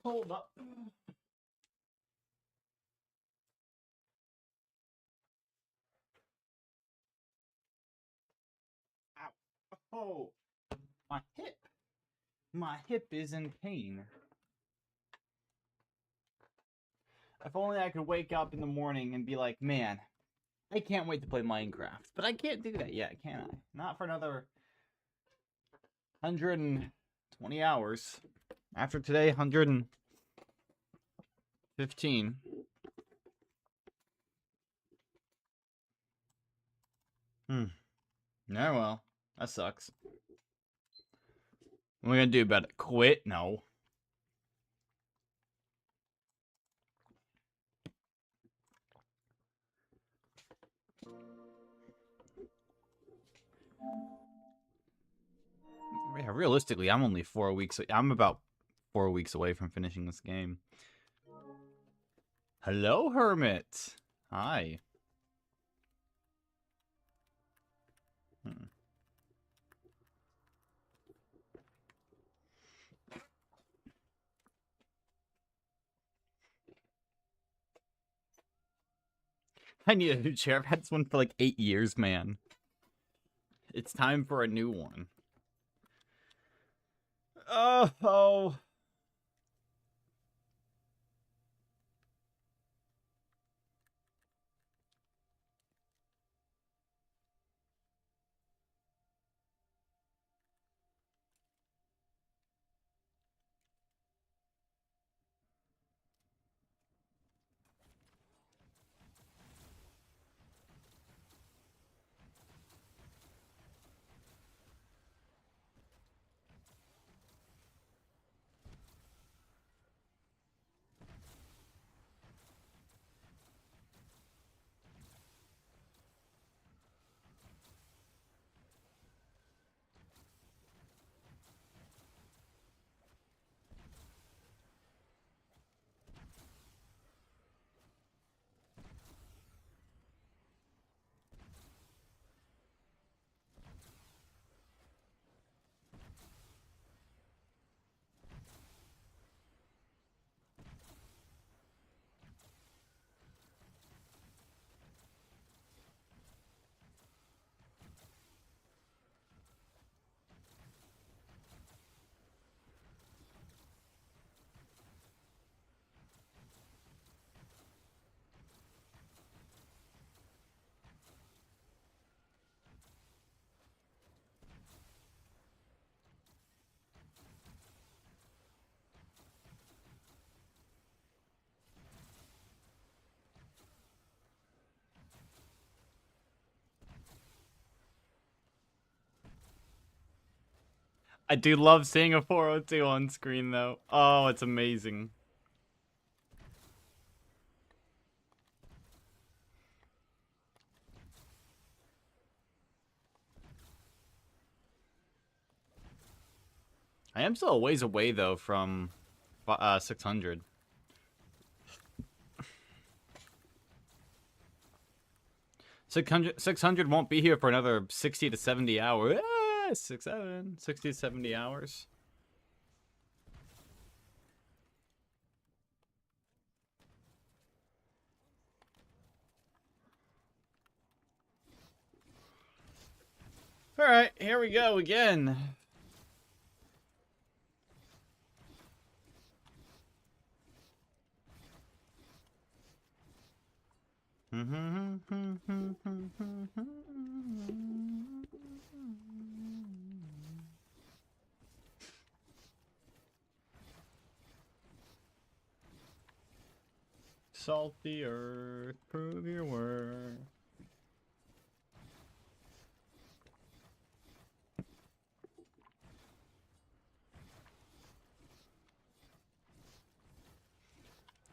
Hold up. Ow. Oh, my hip. My hip is in pain. If only I could wake up in the morning and be like, man, I can't wait to play Minecraft. But I can't do that yet, can I? Not for another 120 hours. After today, 115. Yeah, well, that sucks. What are we gonna do about it? Quit? No. Yeah, realistically, I'm only 4 weeks. I'm about 4 weeks away from finishing this game. Hello, Hermit. Hi. I need a new chair. I've had this one for like 8 years, man. It's time for a new one. Oh. I do love seeing a 402 on screen, though. Oh, it's amazing. I am still a ways away, though, from 600. Six hundred won't be here for another 60 to 70 hours. 60 to 70 hours. All right, here we go again. Salty earth, prove your worth.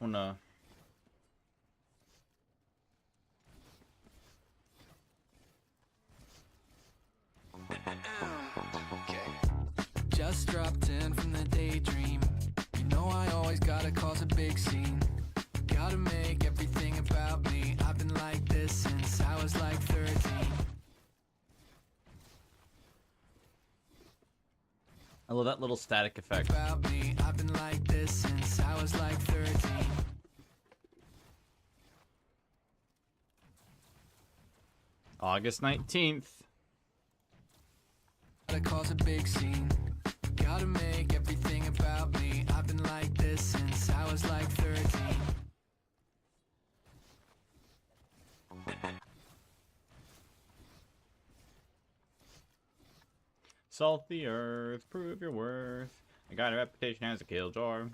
Oh no. Just dropped in from the daydream. You know I always gotta cause a big scene. Gotta make everything about me. I've been like this since I was like 13. I love that little static effect. About me, I've been like this since I was like 13. August 19th. Gotta cause a big scene. Gotta make everything about me. I've been like this since I was like 13. Salt the earth, prove your worth. I got a reputation as a killjoy.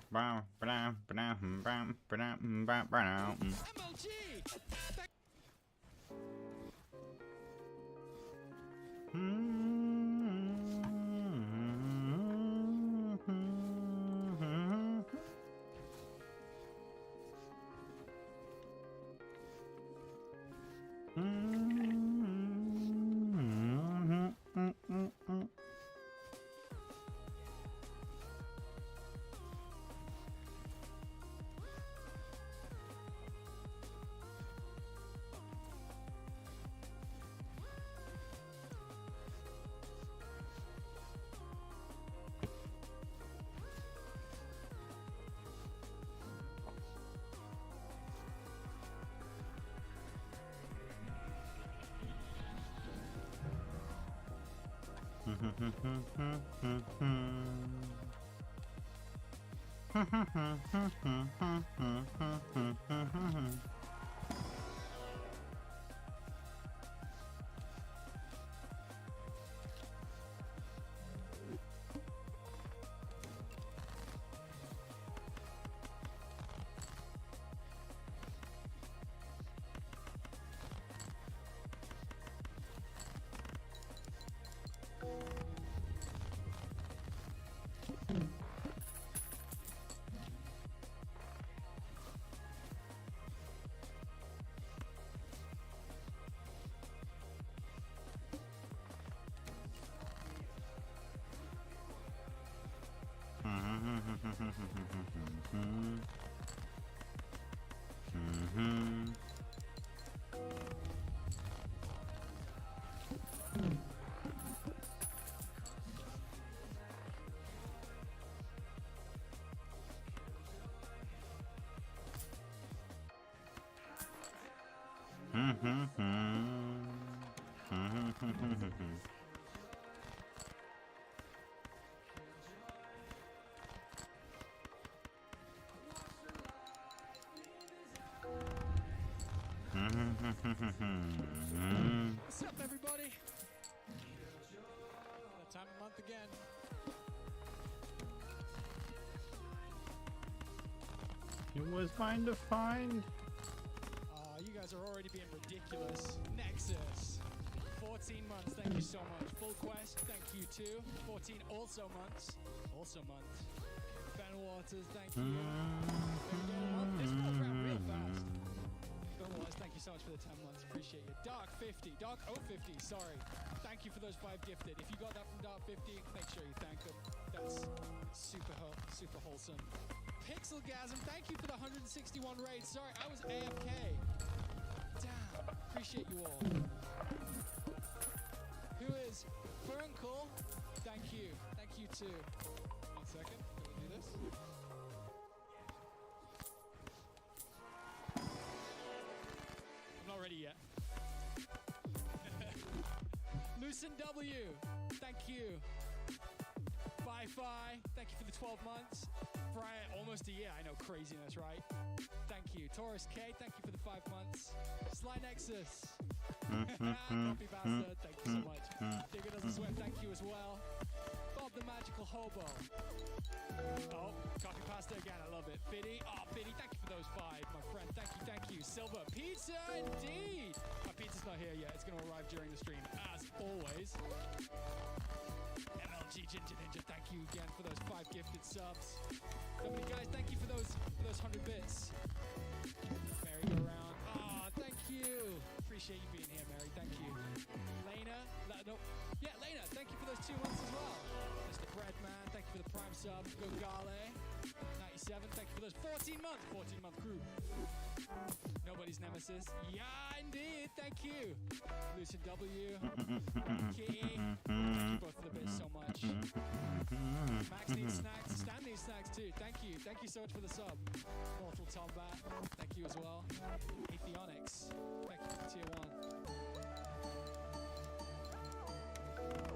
What's up, everybody? That time of month again. It was mine to find. You guys are already being ridiculous. Nexus, 14 months. Thank you so much. Full Quest, thank you too. 14 also months. Also months. Ben Waters, thank you. This goes around real fast. Ben Waters, thank you so much for the 10 months. Appreciate you. Dark 50, Dark 050, sorry. Thank you for those 5 gifted. If you got that from Dark 50, make sure you thank them. That's super wholesome. Pixelgasm, thank you for the 161 raids. Sorry, I was AFK. Damn, appreciate you all. Who is Ferncool? Thank you. Thank you too. 1 second, let me do this. I'm not ready yet. Lucen W, thank you. Fi, thank you for the 12 months. Brian, almost a year. I know, craziness, right? Thank you. Taurus K, thank you for the 5 months. Sly Nexus. Copy Bastard, thank you so much. Digger Doesn't Sweat, thank you as well. Bob the Magical Hobo. Oh, copy pasta again, I love it. Biddy, Biddy, thank you for those 5, my friend. Thank you. Silver Pizza, indeed. My pizza's not here yet. It's going to arrive during the stream, as always. MLG Ginger Ninja, thank you again for those 5 gifted subs. Company guys, thank you for those 100 bits. Mary, go around. Thank you. Appreciate you being here, Mary. Thank you. Lena, Lena, thank you for those 2 months as well. Mr. Breadman, thank you for the prime sub. Go Gale, 97, thank you for those 14 month crew. Nobody's nemesis. Yeah, indeed. Thank you. Lucid W. Key. Thank you both for the bits so much. Max needs snacks. Stan needs snacks 52. Thank you so much for the sub. Mortal Tombat, thank you as well. Atheonix, thank you for the tier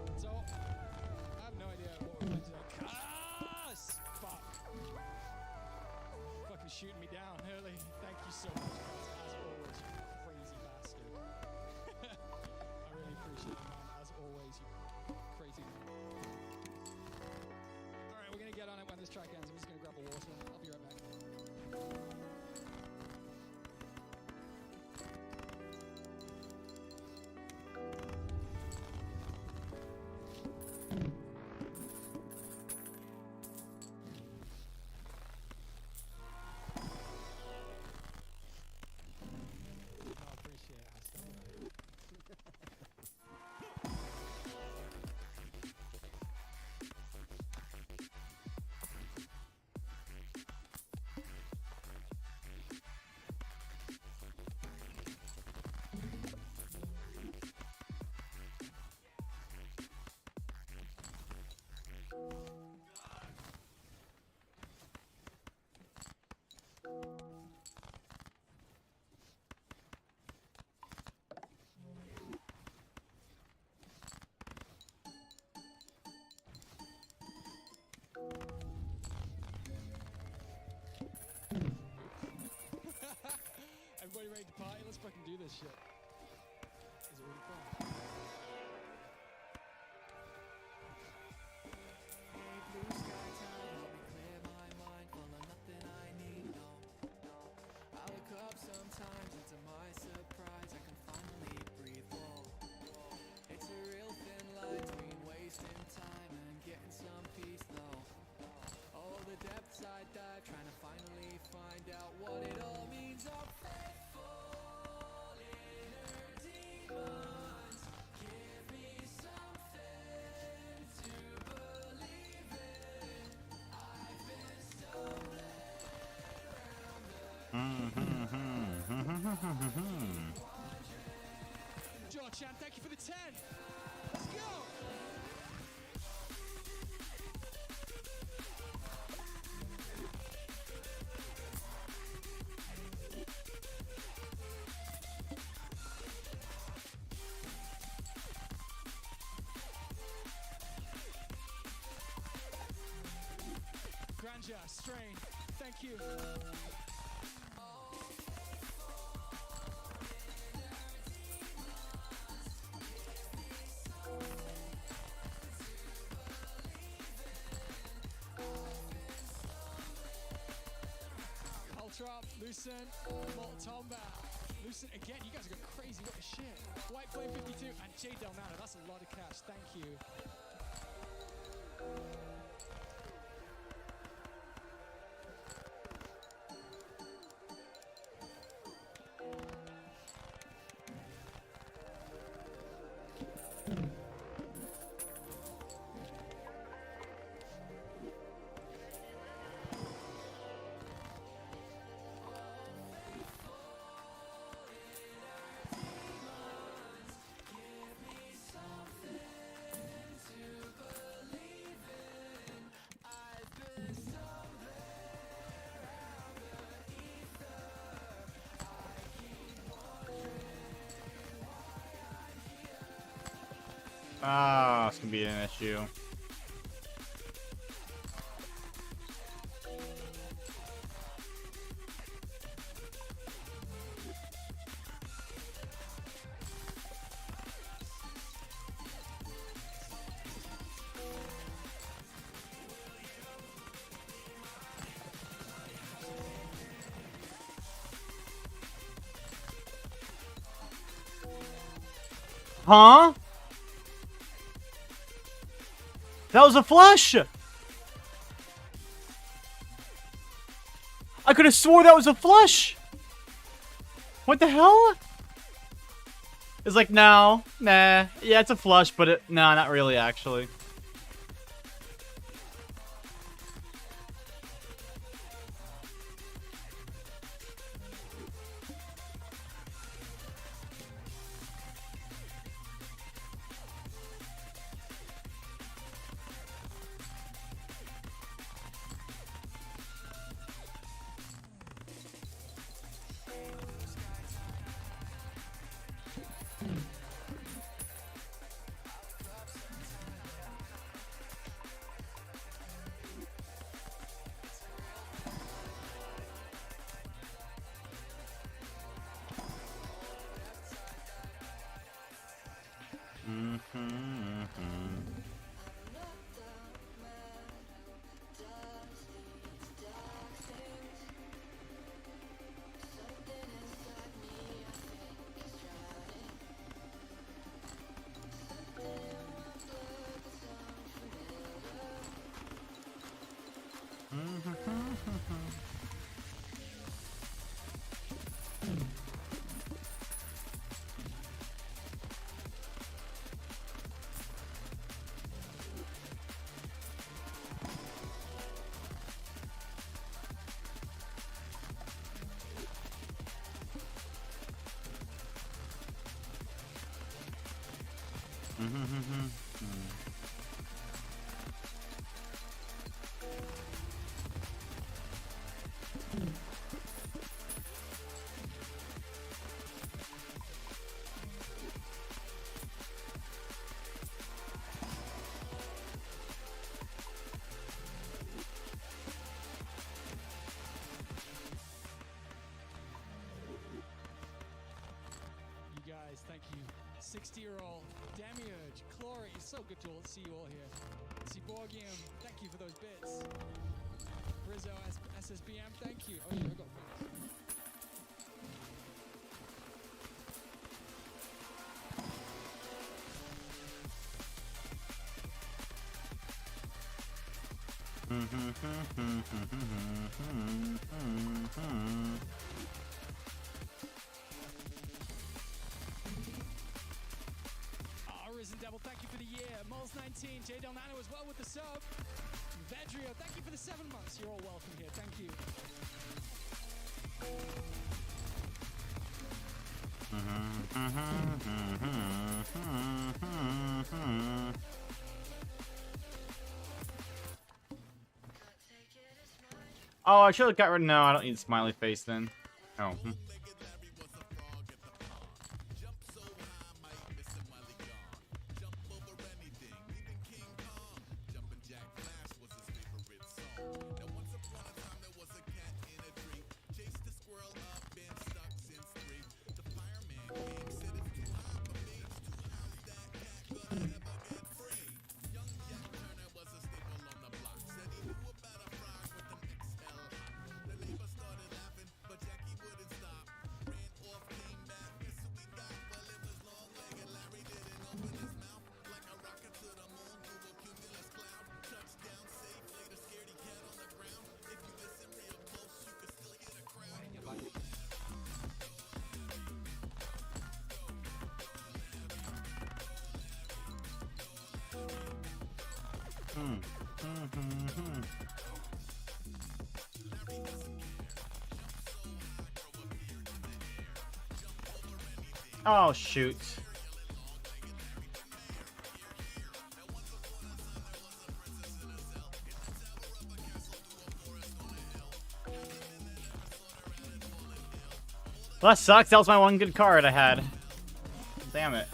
1. So, I have no idea what we're going to do. Fuck. Fucking shooting me down early. Thank you so much, guys. As always, you crazy bastard. I really appreciate it, man. As always, you crazy man. Alright, we're gonna get on it when this track ends. I'm just gonna grab a water. I'll be right back. I appreciate it, Aston. Everybody ready to party? Let's fucking do this shit. Is it really fun? Blue sky time, help me clear my mind, full of nothing I need, no. I look up sometimes, and to my surprise, I can finally breathe, whoa. It's a real thin line between wasting time and getting some peace, though. All the depths I dive, trying to finally find out what it all means. I'm faithful inner demons, give me something to believe in. I've been stumbling George Chan, thank you for the 10. Let's go. Granja, Strain, thank you. Ultra, Lucent, Mortal Tombat. Lucent again, you guys are going crazy, what the shit. White Flame 52 and J Del Nano, that's a lot of cash, thank you. Ah, it's gonna be an issue. Huh? That was a flush! I could have swore that was a flush! What the hell? It's like, no, nah. Yeah, it's a flush, but nah, not really, actually. You guys, thank you. 60-year-old Demiurge, Clory, it's so good to see you all here. Cyborgium, thank you for those bits. Rizzo, SSBM, thank you. Oh yeah, I got things. Risen Devil, thank you for the year. Moles19, J Del Nano as well with the sub. Vedrio, thank you for the 7 months. You're all welcome here. Thank you. Oh, I should have got rid. No, I don't need smiley face then. Oh. Oh, shoot. Well, that sucks. That was my one good card I had. Damn it.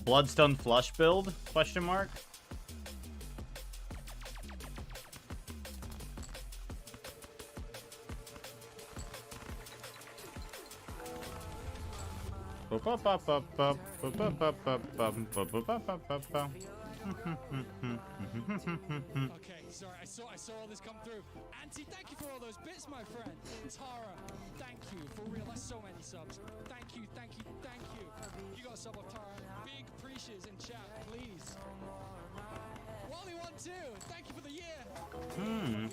Bloodstone flush build? Question mark. Okay, sorry, I saw all this come through. Auntie, thank you for all those bits, my friend. Tara, thank you. For real, that's so many subs. Thank you, thank you, thank you. You got a sub of Tara. Big appreciates in chat, please. Wally12, thank you for the year. Every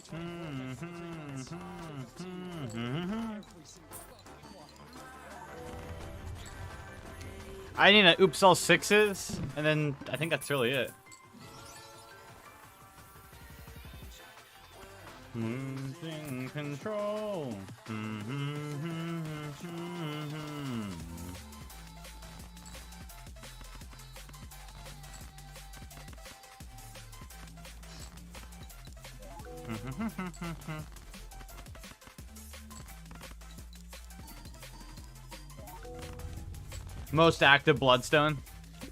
single fucking one. I need an oops all sixes, and then I think that's really it. Losing control. Most active Bloodstone.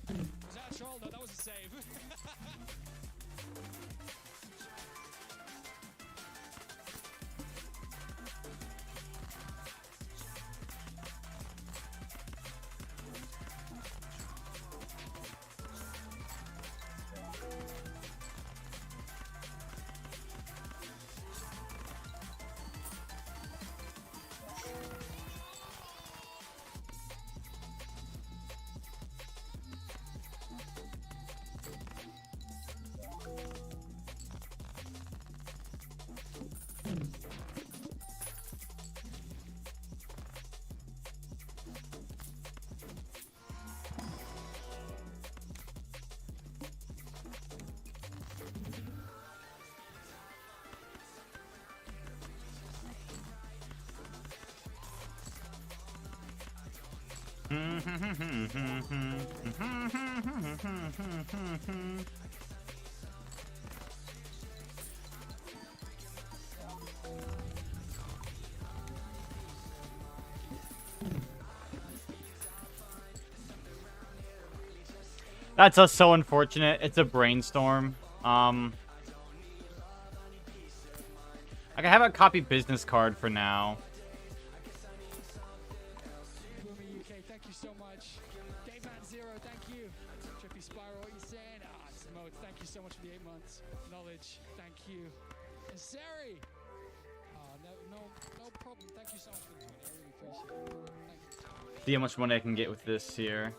Was that a troll? No, that was a save. That's so unfortunate. It's a brainstorm. I can have a copy business card for now. Boomer UK, thank you so much. Dave Man Zero, thank you. Trippy Spiral, what are you saying? Smote, thank you so much for the 8 months. Knowledge, thank you. And Sari! No problem. Thank you so much for the 20. I really appreciate it. Thank you. See how much money I can get with this here.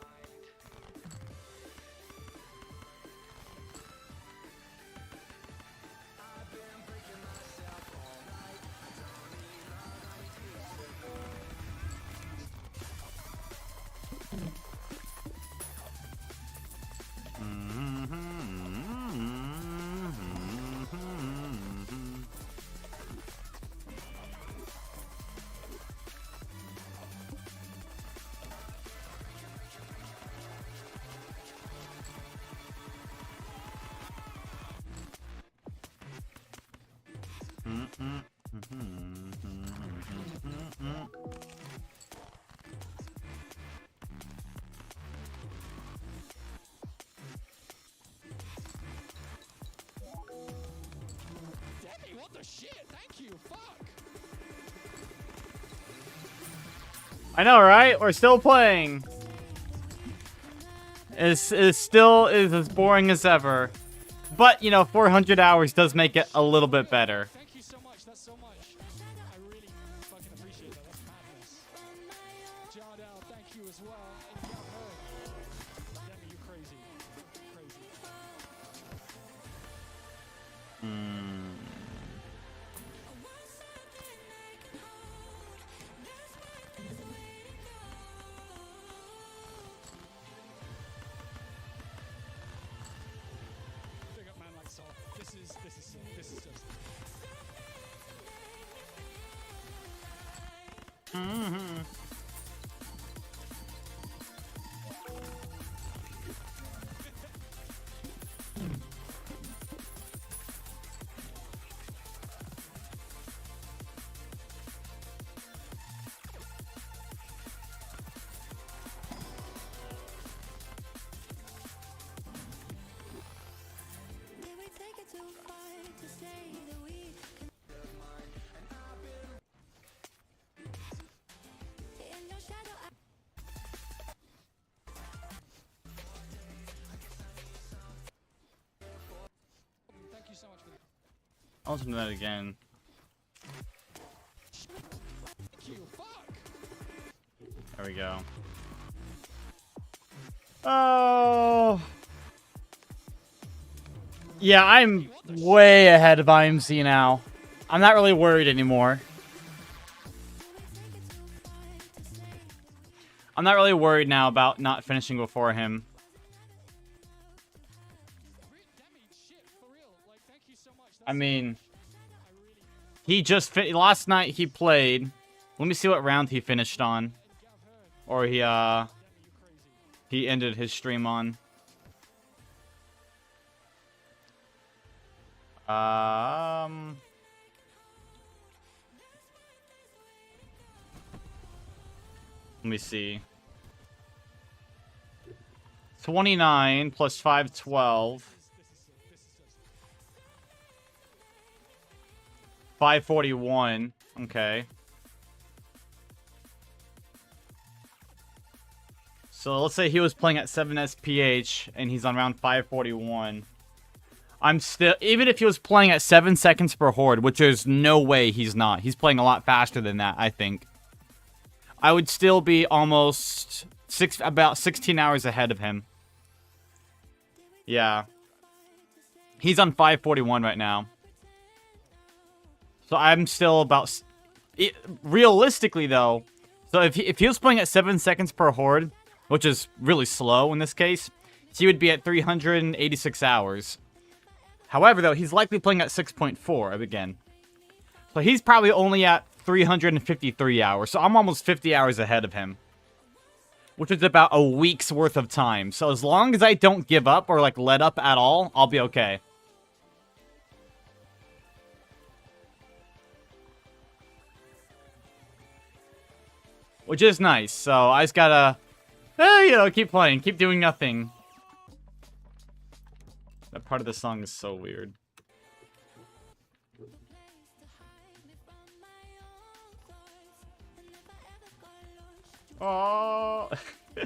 Demi, what the shit? Thank you. Fuck. I know, right? We're still playing. It's still as boring as ever. But, you know, 400 hours does make it a little bit better. Thank you so much. That's so much. I really fucking appreciate that. That's madness. Jardel, thank you as well. And yeah, her. Demi, you crazy. Crazy. Big up man like Saul. This is sick. This is so sick. Did we take it too far to say that we in your shadow? Thank you so much for the I'll do that again. thank you. Fuck. There we go. Oh. Yeah, I'm way ahead of IMC now. I'm not really worried anymore. I'm not really worried now about not finishing before him. Demi, shit, for real. Like, thank you so much. I mean, I really he just last night he played. Let me see what round he finished on, or he Demi, you crazy. he ended his stream on. Let me see. 29 plus 5, 12. 541. Okay. So let's say he was playing at 7 SPH and he's on round 541. I'm still, even if he was playing at 7 seconds per horde, which there's no way he's not. He's playing a lot faster than that, I think. I would still be almost about 16 hours ahead of him. Yeah. He's on 541 right now. So I'm still about... realistically, though, so if he was playing at 7 seconds per horde, which is really slow in this case, he would be at 386 hours. However, though, he's likely playing at 6.4 again. So he's probably only at 353 hours. So I'm almost 50 hours ahead of him. Which is about a week's worth of time. So as long as I don't give up or, like, let up at all, I'll be okay. Which is nice. So I just gotta, keep playing. Keep doing nothing. That part of the song is so weird. Oh. Yeah,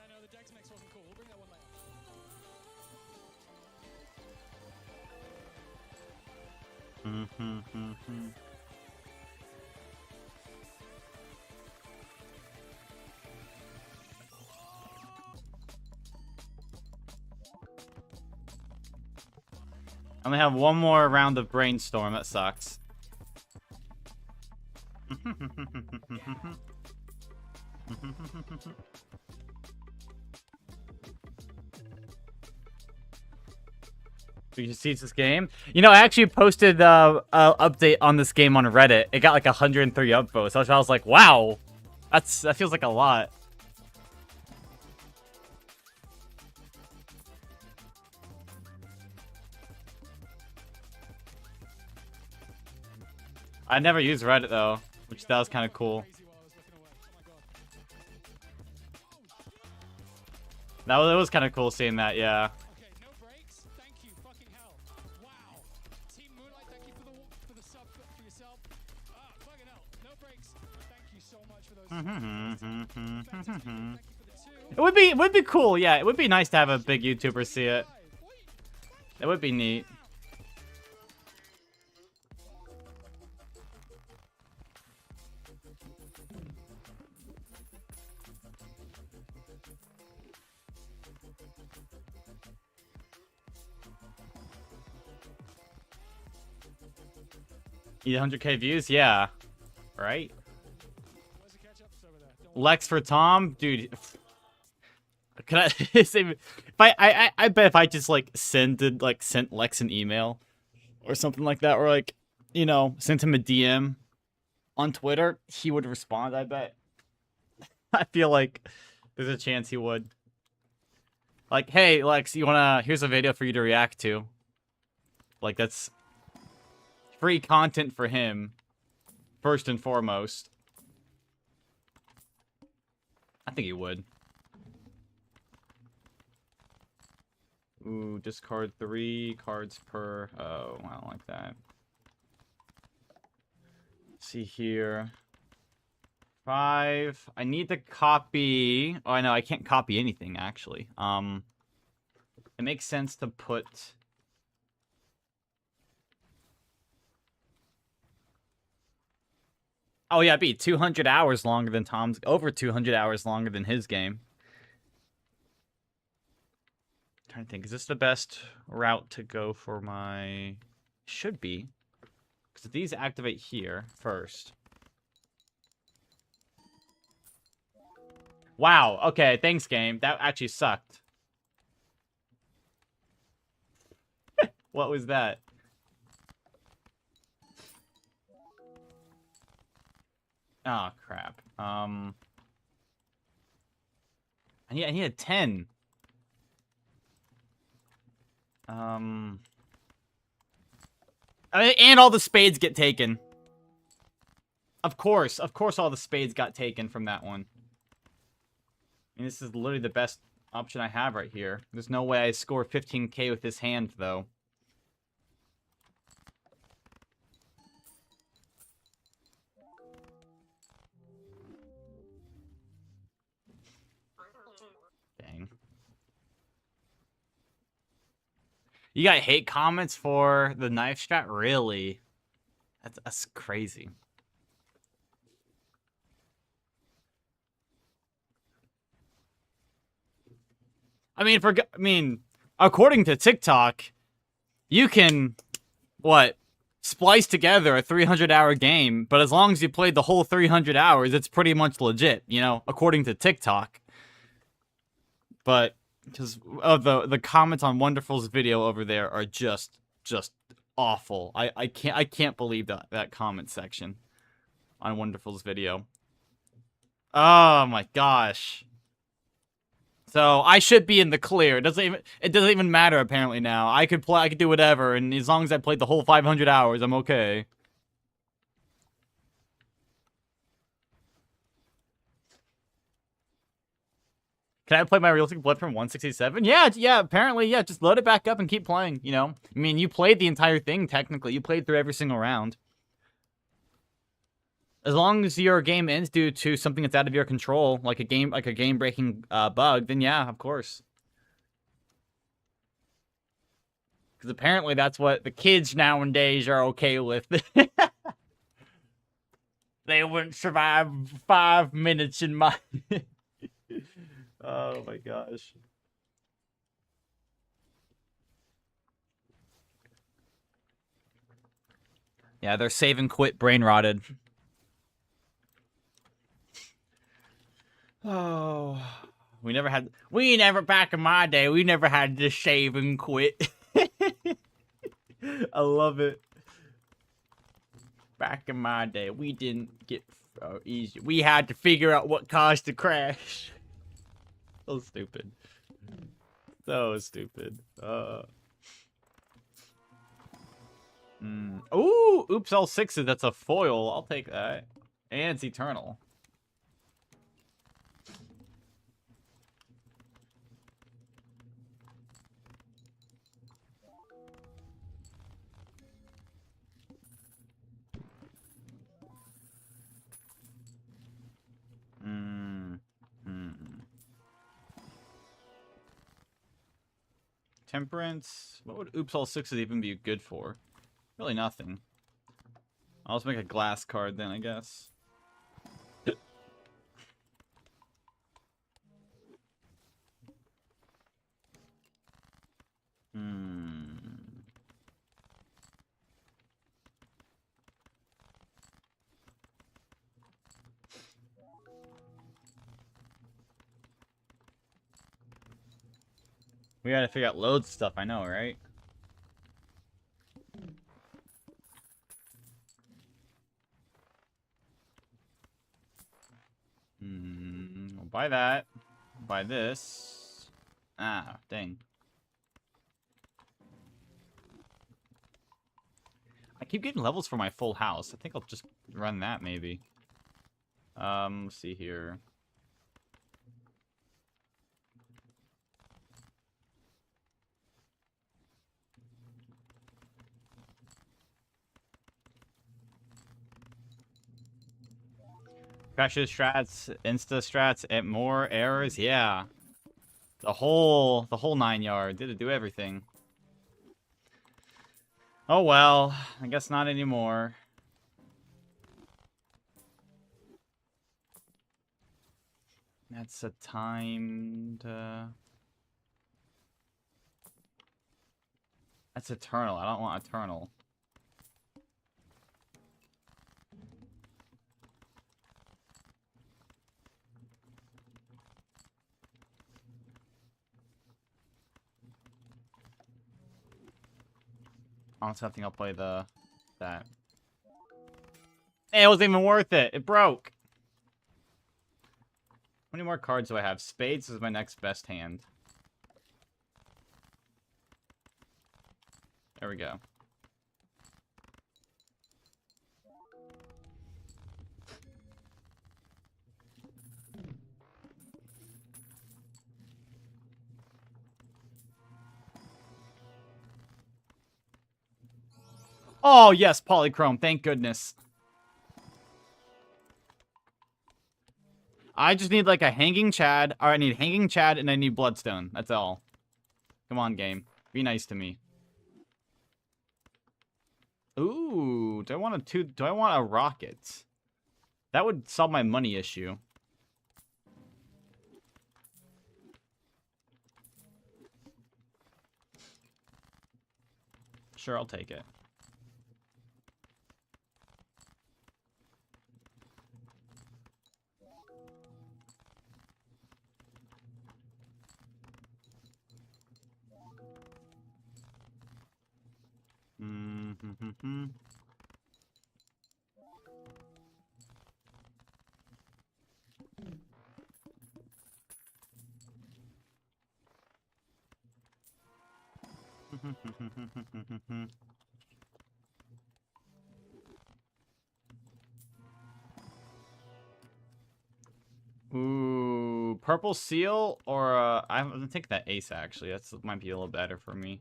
no, the Dex mix wasn't cool. We'll bring that one later. I only have one more round of brainstorm. That sucks. You see this game? You know, I actually posted an update on this game on Reddit. It got like 103 upvotes. So I was like, wow. That feels like a lot. I never used Reddit though, which that was kind of cool. Crazy while I was looking away. Oh my god. It was kind of cool seeing that, yeah. Okay, no breaks. Thank you. Fucking hell. Wow. Team Moonlight, thank you for the sub for yourself. Fucking hell. No breaks. Thank you so much for those. Fantastic. Thank you for the 2. It would be cool, yeah. It would be nice to have a big YouTuber see it. It would be neat. Need 100k views? Yeah. Right? Where's the ketchup? Over there. Don't Lex for Tom? Dude. Can I say, if I bet if I just like sent Lex an email or something like that, or like, sent him a DM on Twitter, he would respond, I bet. I feel like there's a chance he would. Like, hey Lex, here's a video for you to react to. Like, that's free content for him, first and foremost. I think he would. Ooh, discard 3 cards per... Oh, I don't like that. Let's see here. 5. I need to copy... Oh, I know, I can't copy anything, actually. It makes sense to put... Oh, yeah, it'd be 200 hours longer than Tom's... Over 200 hours longer than his game. Trying to think, is this the best route to go for my... Should be. Because these activate here first. Wow, okay, thanks game. That actually sucked. What was that? Oh, crap. I need a 10. I mean, and all the spades get taken. Of course all the spades got taken from that one. I mean, this is literally the best option I have right here. There's no way I score 15k with this hand, though. Dang. You got hate comments for the knife strat? Really? That's crazy. I mean, according to TikTok, you can, what, splice together a 300-hour game, but as long as you played the whole 300 hours, it's pretty much legit, you know, according to TikTok. But because of the comments on Wonderful's video over there are just awful. I can't believe that comment section on Wonderful's video. Oh my gosh. So I should be in the clear. It doesn't even matter apparently now. I could do whatever, and as long as I played the whole 500 hours, I'm okay. Can I play my Realistic Blood from 167? Yeah, apparently, yeah. Just load it back up and keep playing, you know? I mean, you played the entire thing, technically. You played through every single round. As long as your game ends due to something that's out of your control, like a game-breaking bug, then yeah, of course. Because apparently that's what the kids nowadays are okay with. They wouldn't survive 5 minutes in my... Oh my gosh. Yeah, they're save and quit brain rotted. Oh, back in my day, we never had to shave and quit. I love it. Back in my day, we didn't get easy. We had to figure out what caused the crash. So stupid. So stupid. Ooh, oops, all 6s. That's a foil. I'll take that. And it's eternal. Temperance. What would oops all 6s even be good for? Really nothing. I'll just make a glass card then, I guess. We gotta figure out load stuff, I know, right? We'll buy that. Buy this. Ah, dang. I keep getting levels for my full house. I think I'll just run that, maybe. Let's see here. Crashes, strats, insta strats, and more errors. Yeah, the whole 9 yard. Did it do everything? Oh well, I guess not anymore. That's a timed. That's eternal. I don't want eternal. Honestly, I think I'll play that. Hey, it wasn't even worth it. It broke. How many more cards do I have? Spades is my next best hand. There we go. Oh, yes, Polychrome. Thank goodness. I just need, like, a Hanging Chad. Or I need Hanging Chad and I need Bloodstone. That's all. Come on, game. Be nice to me. Ooh, do I want a rocket? That would solve my money issue. Sure, I'll take it. Mm-hmm. Ooh, purple seal or I'm gonna take that ace actually. That might be a little better for me.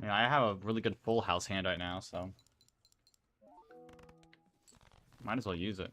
Yeah, I have a really good full house hand right now, so might as well use it.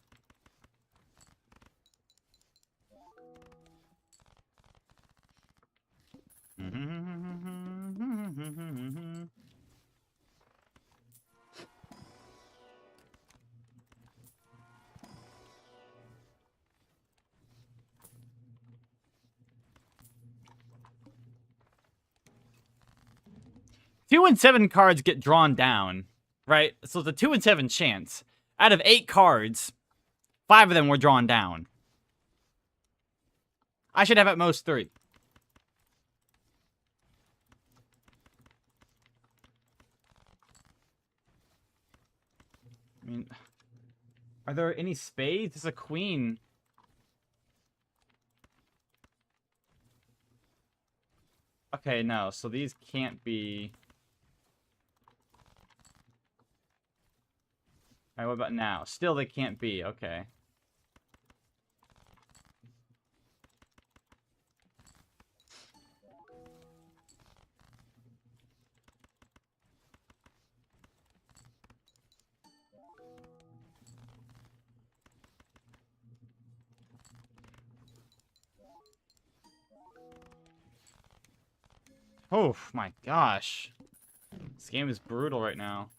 Two and 7 cards get drawn down, right? So it's a 2 in 7 chance. Out of 8 cards, 5 of them were drawn down. I should have at most 3. I mean, are there any spades? There's a queen. Okay, no. So these can't be... Alright, what about now? Still, they can't be. Okay. Oh my gosh. This game is brutal right now.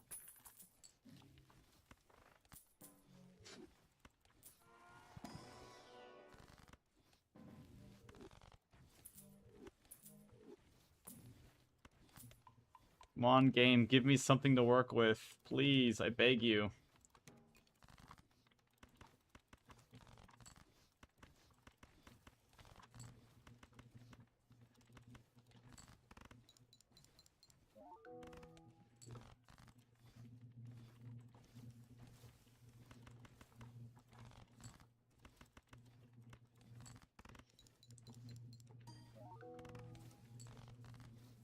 Come on, game. Give me something to work with. Please, I beg you.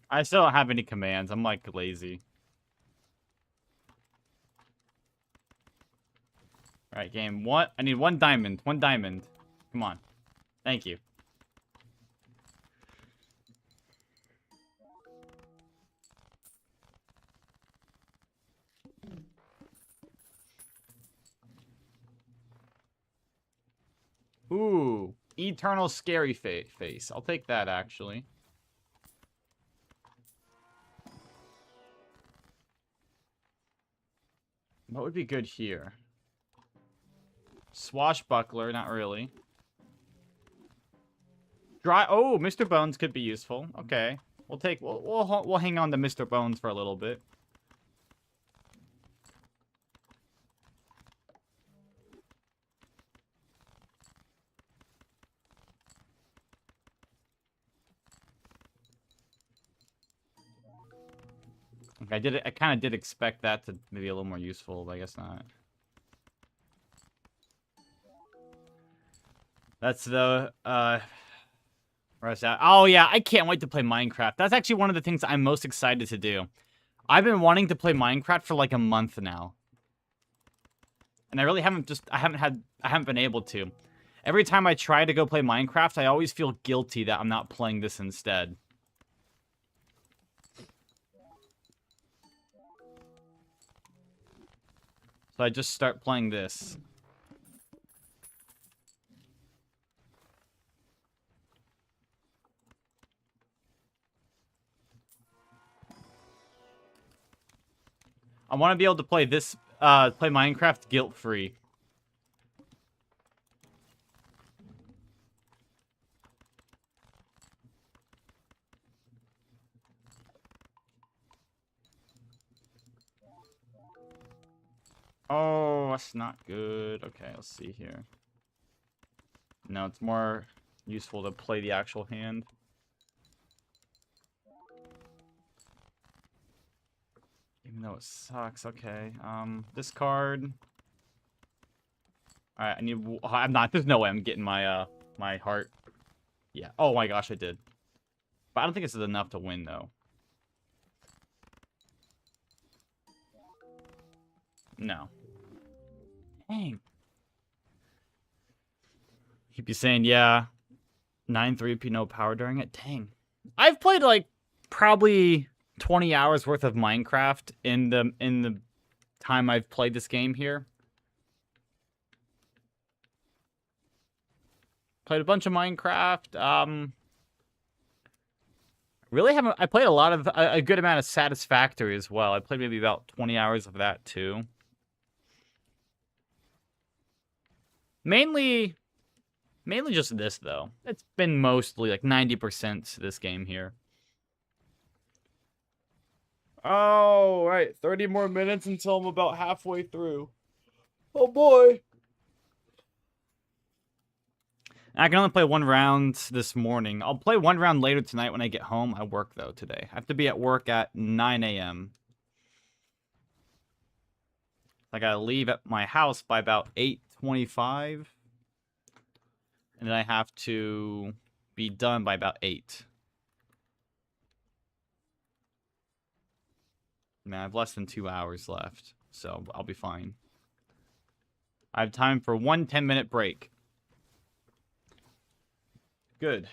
I still don't have any commands. I'm, like, lazy. Alright, game. What? I need 1 diamond. 1 diamond. Come on. Thank you. Ooh. Eternal scary face. I'll take that, actually. What would be good here? Swashbuckler, not really. Oh, Mr. Bones could be useful. Okay. We'll hang on to Mr. Bones for a little bit. Like, I kind of did expect that to maybe a little more useful, but I guess not. That's the where's that? Oh yeah, I can't wait to play Minecraft. That's actually one of the things I'm most excited to do. I've been wanting to play Minecraft for like a month now. And I really haven't been able to. Every time I try to go play Minecraft, I always feel guilty that I'm not playing this instead. So I just start playing this. I want to be able to play this, play Minecraft guilt-free. Oh, that's not good. Okay, let's see here. No, it's more useful to play the actual hand. Even though it sucks. Okay, discard. Alright, I need... I'm not... There's no way I'm getting my, my heart. Yeah. Oh my gosh, I did. But I don't think this is enough to win, though. No. Dang. He'd be saying, yeah, 9-3P, no power during it. Dang. I've played, like, probably 20 hours worth of Minecraft in the time I've played this game here. Played a bunch of Minecraft. Really haven't... I played a lot of... a good amount of Satisfactory as well. I played maybe about 20 hours of that, too. Mainly just this, though. It's been mostly, like, 90% this game here. Oh, right. 30 more minutes until I'm about halfway through. Oh, boy. I can only play one round this morning. I'll play one round later tonight when I get home. I work, though, today. I have to be at work at 9 a.m. I gotta leave at my house by about 8:25. And then I have to be done by about 8. Man, I have less than 2 hours left, so I'll be fine. I have time for one 10-minute break. Good.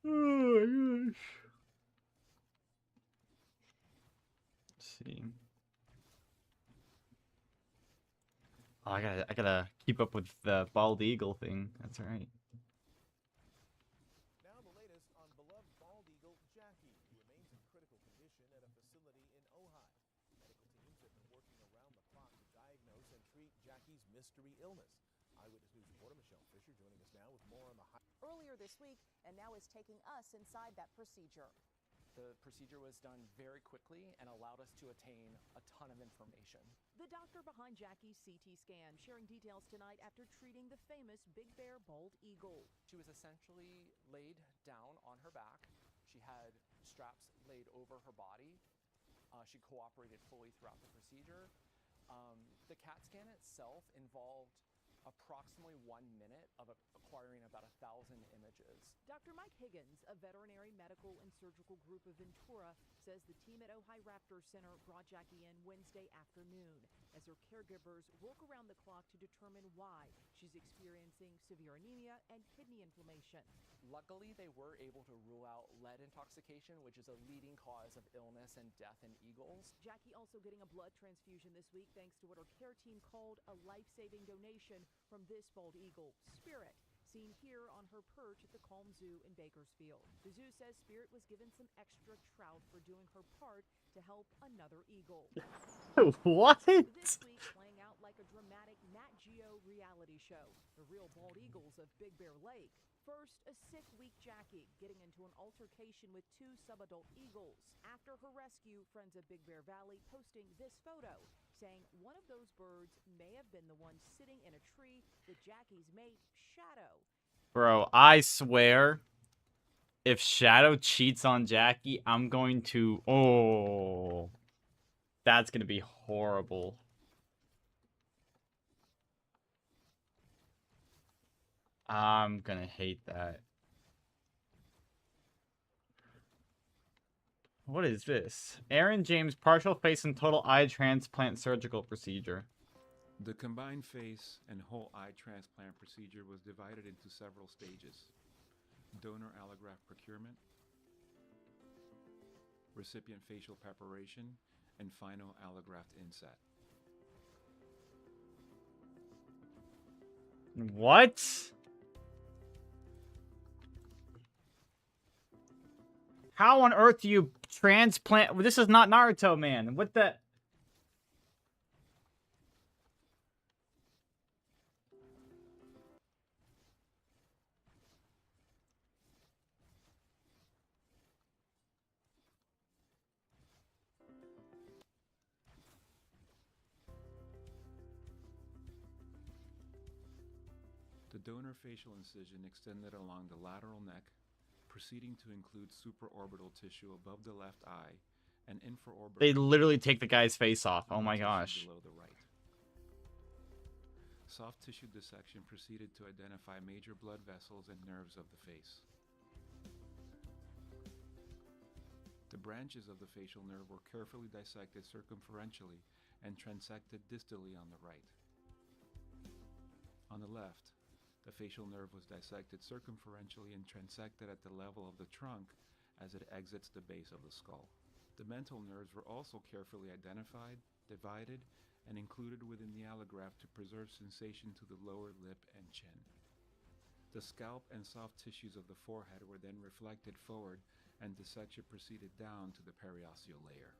Oh my gosh. Let's see. Oh, I gotta keep up with the bald eagle thing. That's right. Now the latest on beloved bald eagle Jackie, who remains in critical condition at a facility in Ojai. Medical teams have been working around the clock to diagnose and treat Jackie's mystery illness. Eyewitness News reporter Michelle Fisher joining us now with more on the earlier this week and now is taking us inside that procedure. The procedure was done very quickly and allowed us to attain a ton of information. The doctor behind Jackie's CT scan sharing details tonight after treating the famous Big Bear bald eagle. She was essentially laid down on her back. She had straps laid over her body. She cooperated fully throughout the procedure. The CAT scan itself involved approximately 1 minute of acquiring about 1,000 images. Dr. Mike Higgins, a veterinary medical and surgical group of Ventura, says the team at Ojai Raptor Center brought Jackie in Wednesday afternoon as her caregivers work around the clock to determine why she's experiencing severe anemia and kidney inflammation. Luckily, they were able to rule out lead intoxication, which is a leading cause of illness and death in eagles. Jackie also getting a blood transfusion this week thanks to what her care team called a life-saving donation from this bald eagle, Spirit, seen here on her perch at the Calm Zoo in Bakersfield. The zoo says Spirit was given some extra trout for doing her part to help another eagle. What? This week playing out like a dramatic Nat Geo reality show, the real bald eagles of Big Bear Lake First, a sick, weak Jackie getting into an altercation with two subadult eagles. After her rescue, friends of Big Bear Valley posting this photo, saying one of those birds may have been the one sitting in a tree with Jackie's mate, Shadow. Bro, I swear, if Shadow cheats on Jackie, I'm going to... Oh. That's going to be horrible. I'm going to hate that. What is this? Aaron James partial face and total eye transplant surgical procedure. The combined face and whole eye transplant procedure was divided into several stages: donor allograft procurement, recipient facial preparation, and final allograft inset. What? How on earth do you transplant? This is not Naruto, man. What the? The donor facial incision extended along the lateral neck, proceeding to include supraorbital tissue above the left eye and infraorbital. They literally take the guy's face off. Oh my tissue gosh. below the right. Soft tissue dissection proceeded to identify major blood vessels and nerves of the face. The branches of the facial nerve were carefully dissected circumferentially and transected distally on the right. On the left, the facial nerve was dissected circumferentially and transected at the level of the trunk as it exits the base of the skull. The mental nerves were also carefully identified, divided, and included within the allograft to preserve sensation to the lower lip and chin. The scalp and soft tissues of the forehead were then reflected forward, and dissection proceeded down to the periosseal layer.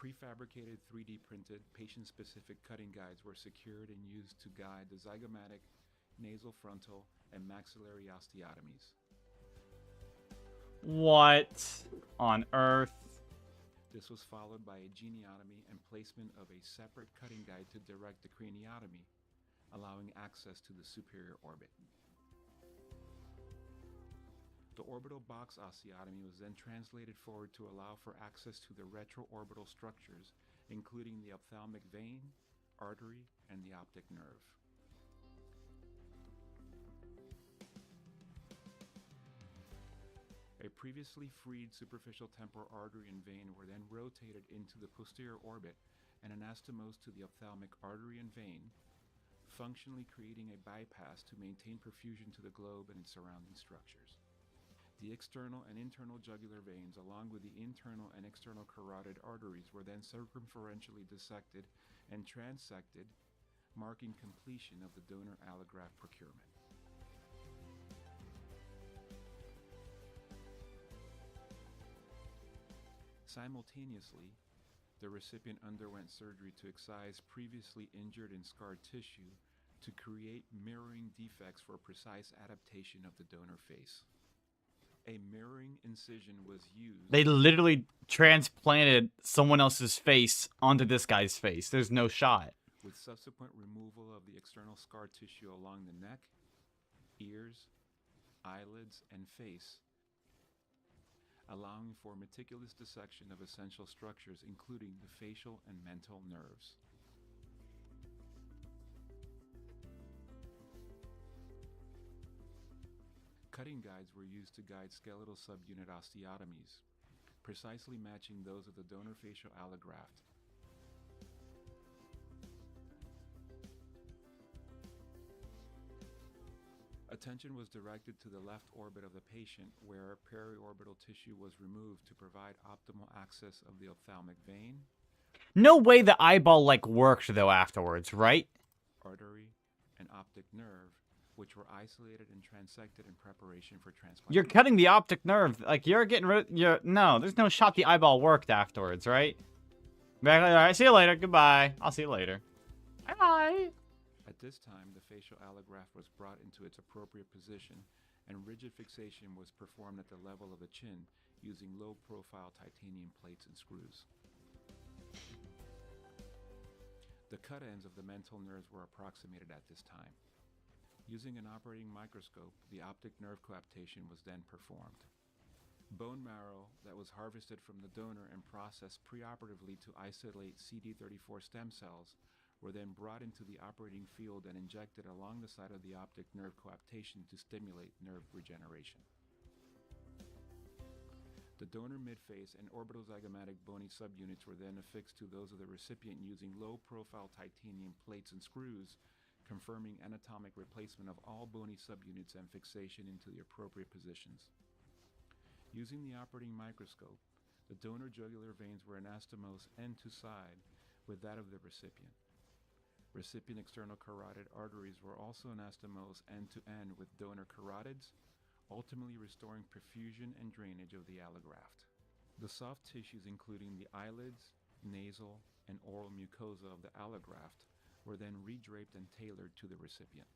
Prefabricated 3D printed patient-specific cutting guides were secured and used to guide the zygomatic, nasal frontal, and maxillary osteotomies. What on earth? This was followed by a geniotomy and placement of a separate cutting guide to direct the craniotomy, allowing access to the superior orbit. The orbital box osteotomy was then translated forward to allow for access to the retroorbital structures, including the ophthalmic vein, artery, and the optic nerve. A previously freed superficial temporal artery and vein were then rotated into the posterior orbit and anastomosed to the ophthalmic artery and vein, functionally creating a bypass to maintain perfusion to the globe and its surrounding structures. The external and internal jugular veins, along with the internal and external carotid arteries, were then circumferentially dissected and transected, marking completion of the donor allograft procurement. Simultaneously, the recipient underwent surgery to excise previously injured and scarred tissue to create mirroring defects for precise adaptation of the donor face. A mirroring incision was used. They literally transplanted someone else's face onto this guy's face. There's no shot. With subsequent removal of the external scar tissue along the neck, ears, eyelids, and face, allowing for meticulous dissection of essential structures, including the facial and mental nerves. Cutting guides were used to guide skeletal subunit osteotomies, precisely matching those of the donor facial allograft. Attention was directed to the left orbit of the patient, where periorbital tissue was removed to provide optimal access of the ophthalmic vein, No way the eyeball, like, worked, though, afterwards, right? artery, and optic nerve, which were isolated and transected in preparation for transplantation. You're cutting the optic nerve. Like, you're getting rid... No, there's no shot the eyeball worked afterwards, right? All right, see you later. Goodbye. I'll see you later. Bye. At this time, the facial allograft was brought into its appropriate position, and rigid fixation was performed at the level of the chin using low-profile titanium plates and screws. The cut ends of the mental nerves were approximated at this time. Using an operating microscope, the optic nerve coaptation was then performed. Bone marrow that was harvested from the donor and processed preoperatively to isolate CD34 stem cells were then brought into the operating field and injected along the side of the optic nerve coaptation to stimulate nerve regeneration. The donor midface and orbital-zygomatic bony subunits were then affixed to those of the recipient using low-profile titanium plates and screws, confirming anatomic replacement of all bony subunits and fixation into the appropriate positions. Using the operating microscope, the donor jugular veins were anastomosed end to side with that of the recipient. Recipient external carotid arteries were also anastomosed end to end with donor carotids, ultimately restoring perfusion and drainage of the allograft. The soft tissues, including the eyelids, nasal, and oral mucosa of the allograft, were then redraped and tailored to the recipient.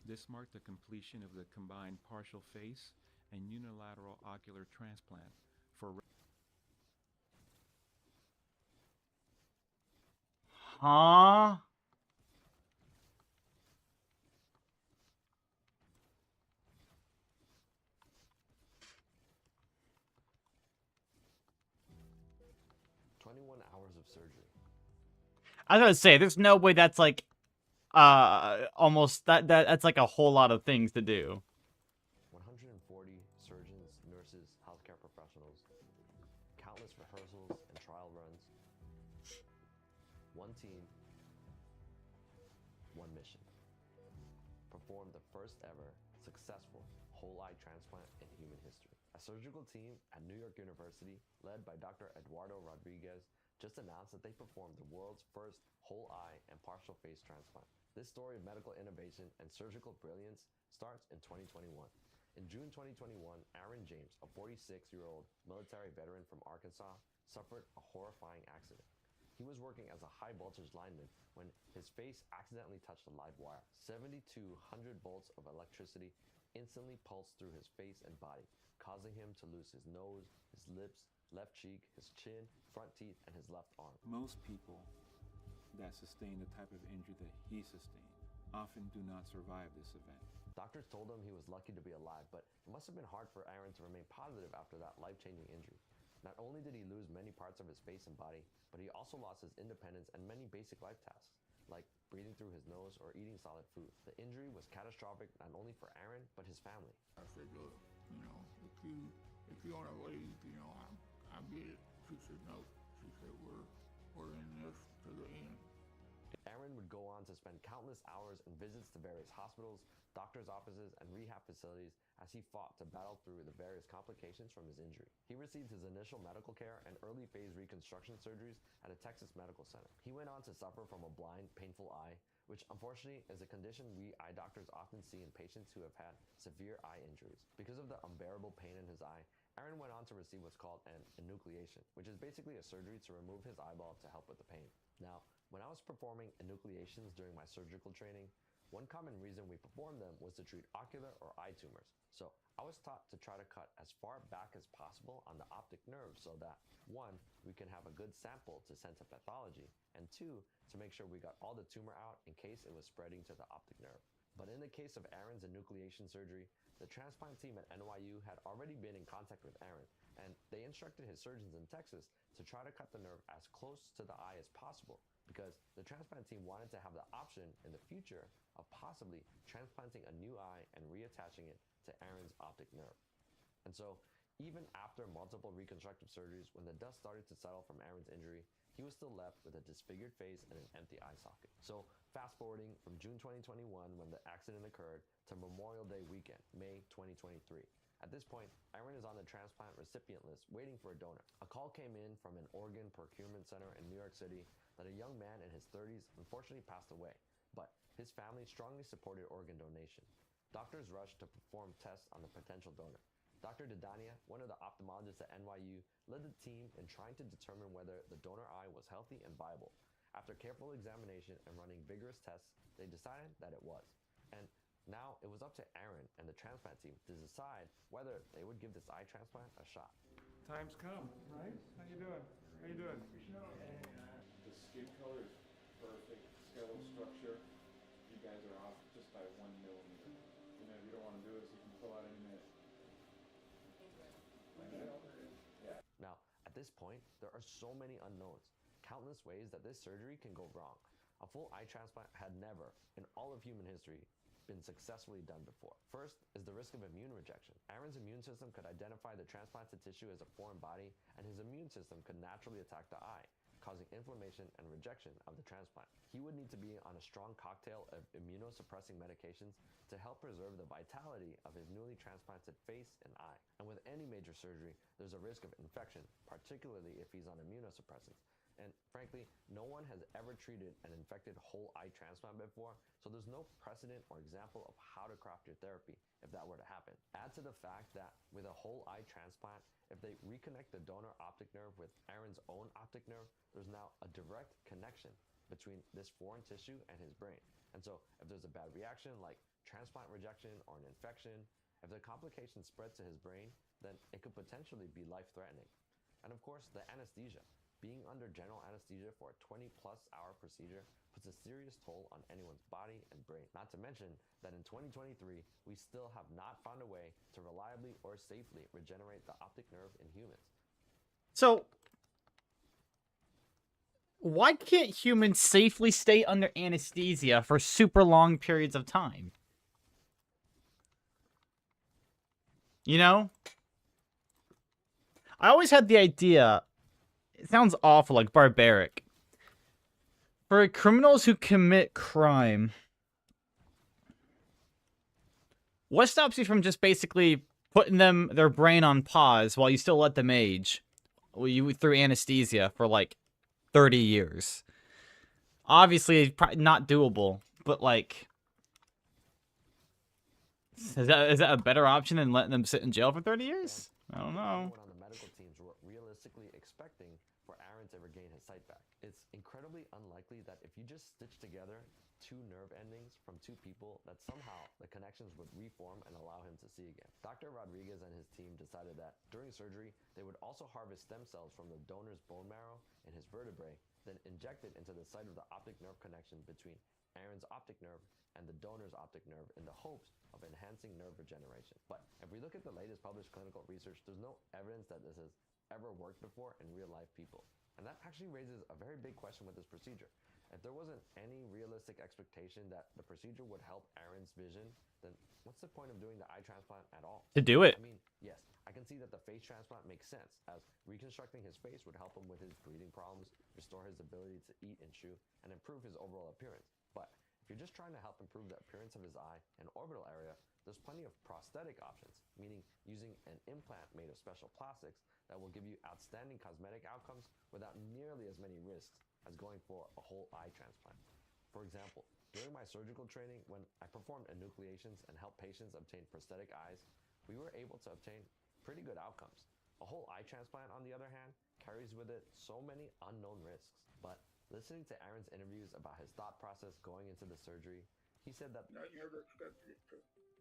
This marked the completion of the combined partial face and unilateral ocular transplant for Huh? Hours of surgery. I was gonna say, there's no way that's like, almost that's like a whole lot of things to do. 140 surgeons, nurses, healthcare professionals, countless rehearsals and trial runs. One team, one mission. Perform the first ever successful whole eye transplant in human history. A surgical team at New York University, led by Dr. Eduardo Rodriguez, just announced that they performed the world's first whole eye and partial face transplant. This story of medical innovation and surgical brilliance starts in 2021. In June 2021, Aaron James, a 46-year-old military veteran from Arkansas, suffered a horrifying accident. He was working as a high-voltage lineman when his face accidentally touched a live wire. 7,200 volts of electricity instantly pulsed through his face and body, causing him to lose his nose, his lips, left cheek, his chin, front teeth, and his left arm. Most people that sustain the type of injury that he sustained often do not survive this event. Doctors told him he was lucky to be alive, but it must have been hard for Aaron to remain positive after that life-changing injury. Not only did he lose many parts of his face and body, but he also lost his independence and many basic life tasks, like breathing through his nose or eating solid food. The injury was catastrophic not only for Aaron, but his family. I said, look, if you want to leave, I get it. She said, no. She said, we're in this to the end. Aaron would go on to spend countless hours and visits to various hospitals, doctors' offices, and rehab facilities as he fought to battle through the various complications from his injury. He received his initial medical care and early phase reconstruction surgeries at a Texas medical center. He went on to suffer from a blind, painful eye, which unfortunately is a condition we eye doctors often see in patients who have had severe eye injuries. Because of the unbearable pain in his eye, Aaron went on to receive what's called an enucleation, which is basically a surgery to remove his eyeball to help with the pain. Now, when I was performing enucleations during my surgical training, one common reason we performed them was to treat ocular or eye tumors. So I was taught to try to cut as far back as possible on the optic nerve so that, one, we can have a good sample to send to pathology, and two, to make sure we got all the tumor out in case it was spreading to the optic nerve. But in the case of Aaron's enucleation surgery, the transplant team at NYU had already been in contact with Aaron, and they instructed his surgeons in Texas to try to cut the nerve as close to the eye as possible, because the transplant team wanted to have the option in the future of possibly transplanting a new eye and reattaching it to Aaron's optic nerve. And so, even after multiple reconstructive surgeries, when the dust started to settle from Aaron's injury, he was still left with a disfigured face and an empty eye socket. So, fast forwarding from June 2021, when the accident occurred, to Memorial Day weekend, May 2023. At this point, Aaron is on the transplant recipient list waiting for a donor. A call came in from an organ procurement center in New York City that a young man in his 30s unfortunately passed away, but his family strongly supported organ donation. Doctors rushed to perform tests on the potential donor. Dr. Didania, one of the ophthalmologists at NYU, led the team in trying to determine whether the donor eye was healthy and viable. After careful examination and running vigorous tests, they decided that it was. And now it was up to Aaron and the transplant team to decide whether they would give this eye transplant a shot. Time's come, right? How you doing? How you doing? The skin color is perfect. Skeletal structure. You guys are off just by 1 millimeter. You know, if you don't want to do this, you can pull out any minute. Now, at this point, there are so many unknowns, countless ways that this surgery can go wrong. A full eye transplant had never, in all of human history, been successfully done before. First is the risk of immune rejection. Aaron's immune system could identify the transplanted tissue as a foreign body, and his immune system could naturally attack the eye, causing inflammation and rejection of the transplant. He would need to be on a strong cocktail of immunosuppressing medications to help preserve the vitality of his newly transplanted face and eye. And with any major surgery, there's a risk of infection, particularly if he's on immunosuppressants. And frankly, no one has ever treated an infected whole eye transplant before, so there's no precedent or example of how to craft your therapy if that were to happen. Add to the fact that with a whole eye transplant, if they reconnect the donor optic nerve with Aaron's own optic nerve, there's now a direct connection between this foreign tissue and his brain. And so if there's a bad reaction like transplant rejection or an infection, if the complication spreads to his brain, then it could potentially be life-threatening. And of course, the anesthesia. Being under general anesthesia for a 20-plus hour procedure puts a serious toll on anyone's body and brain. Not to mention that in 2023, we still have not found a way to reliably or safely regenerate the optic nerve in humans. So, why can't humans safely stay under anesthesia for super long periods of time? You know? I always had the idea, it sounds awful, like barbaric. For criminals who commit crime, what stops you from just basically putting their brain on pause while you still let them age? Well, you through anesthesia for like 30 years. Obviously, probably not doable, but like, is that a better option than letting them sit in jail for 30 years? I don't know. On the medical teams were realistically expecting for Aaron to regain his sight back. It's incredibly unlikely that if you just stitch together two nerve endings from two people, that somehow the connections would reform and allow him to see again. Dr. Rodriguez and his team decided that during surgery, they would also harvest stem cells from the donor's bone marrow in his vertebrae, then inject it into the site of the optic nerve connection between Aaron's optic nerve and the donor's optic nerve in the hopes of enhancing nerve regeneration. But if we look at the latest published clinical research, there's no evidence that this has ever worked before in real life people. And that actually raises a very big question with this procedure. If there wasn't any realistic expectation that the procedure would help Aaron's vision, then what's the point of doing the eye transplant at all? To do it. I mean, yes, I can see that the face transplant makes sense, as reconstructing his face would help him with his breathing problems, restore his ability to eat and chew, and improve his overall appearance. But if you're just trying to help improve the appearance of his eye and orbital area, there's plenty of prosthetic options, meaning using an implant made of special plastics that will give you outstanding cosmetic outcomes without nearly as many risks as going for a whole eye transplant. For example, during my surgical training, when I performed enucleations and helped patients obtain prosthetic eyes, we were able to obtain pretty good outcomes. A whole eye transplant, on the other hand, carries with it so many unknown risks. But listening to Aaron's interviews about his thought process going into the surgery, he said that I never expected it to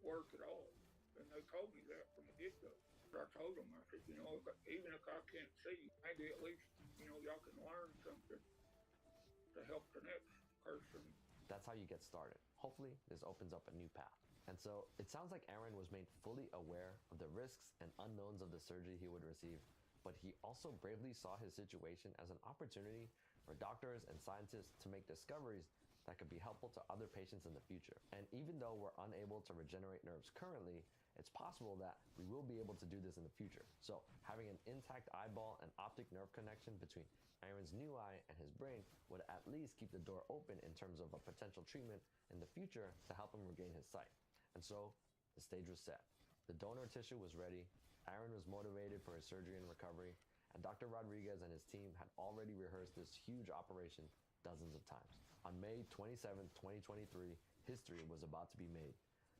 work at all. And they told me that from the get-go. I told them, I said, even if I can't see, maybe at least, y'all can learn something to help the next person. That's how you get started. Hopefully, this opens up a new path. And so, it sounds like Aaron was made fully aware of the risks and unknowns of the surgery he would receive, but he also bravely saw his situation as an opportunity for doctors and scientists to make discoveries that could be helpful to other patients in the future. And even though we're unable to regenerate nerves currently, it's possible that we will be able to do this in the future. So having an intact eyeball and optic nerve connection between Aaron's new eye and his brain would at least keep the door open in terms of a potential treatment in the future to help him regain his sight. And so the stage was set. The donor tissue was ready, Aaron was motivated for his surgery and recovery, and Dr. Rodriguez and his team had already rehearsed this huge operation dozens of times. On May 27, 2023, history was about to be made.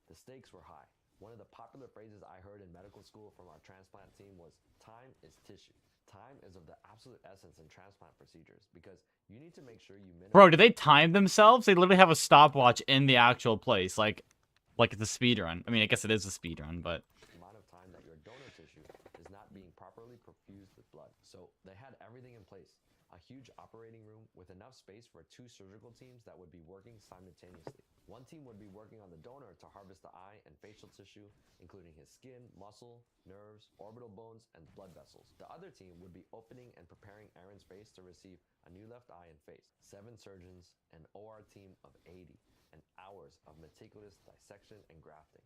The stakes were high. One of the popular phrases I heard in medical school from our transplant team was, time is tissue. Time is of the absolute essence in transplant procedures because you need to make sure you minimize. Bro, do they time themselves? They literally have a stopwatch in the actual place, like it's a speed run. I mean, I guess it is a speed run, but Amount of time that your donor tissue is not being properly perfused with blood. So they had everything in place. A huge operating room with enough space for 2 surgical teams that would be working simultaneously. One team would be working on the donor to harvest the eye and facial tissue, including his skin, muscle, nerves, orbital bones, and blood vessels. The other team would be opening and preparing Aaron's face to receive a new left eye and face. 7 surgeons, an OR team of 80, and hours of meticulous dissection and grafting.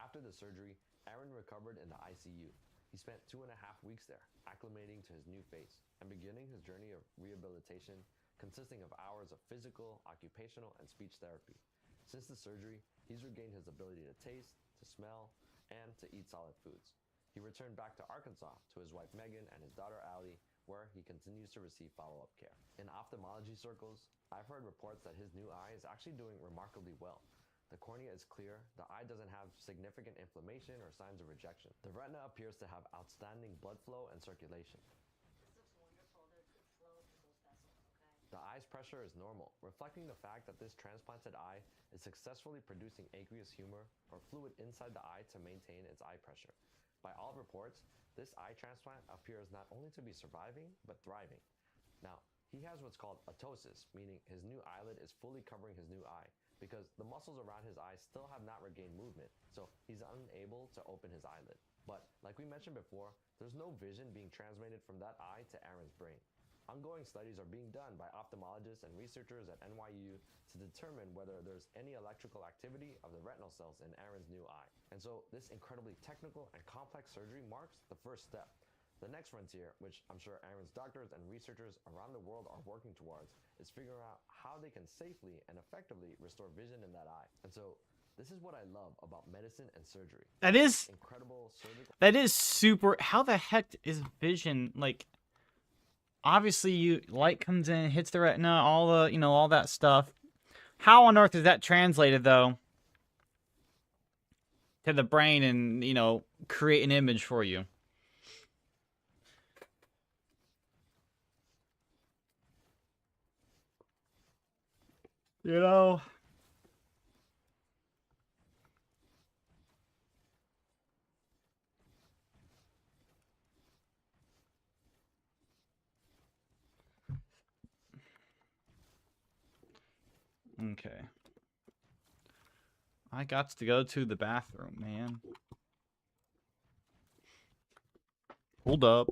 After the surgery, Aaron recovered in the ICU. He spent 2.5 weeks there, acclimating to his new face and beginning his journey of rehabilitation consisting of hours of physical, occupational, and speech therapy. Since the surgery, he's regained his ability to taste, to smell, and to eat solid foods. He returned back to Arkansas to his wife Megan and his daughter Allie, where he continues to receive follow-up care. In ophthalmology circles, I've heard reports that his new eye is actually doing remarkably well. The cornea is clear, the eye doesn't have significant inflammation or signs of rejection. The retina appears to have outstanding blood flow and circulation. This looks wonderful. There's good flow to those vessels, okay? The eye's pressure is normal, reflecting the fact that this transplanted eye is successfully producing aqueous humor or fluid inside the eye to maintain its eye pressure. By all reports, this eye transplant appears not only to be surviving, but thriving. Now, he has what's called ptosis, meaning his new eyelid is fully covering his new eye, because the muscles around his eyes still have not regained movement, so he's unable to open his eyelid. But, like we mentioned before, there's no vision being transmitted from that eye to Aaron's brain. Ongoing studies are being done by ophthalmologists and researchers at NYU to determine whether there's any electrical activity of the retinal cells in Aaron's new eye. And so this incredibly technical and complex surgery marks the first step. The next frontier, which I'm sure Aaron's doctors and researchers around the world are working towards, is figuring out how they can safely and effectively restore vision in that eye. And so this is what I love about medicine and surgery. that is Incredible surgical. that is super. How the heck is vision like? Obviously, light comes in, hits the retina, all all that stuff. How on earth is that translated though to the brain and create an image for you? You know. Okay. I got to go to the bathroom, man. Hold up.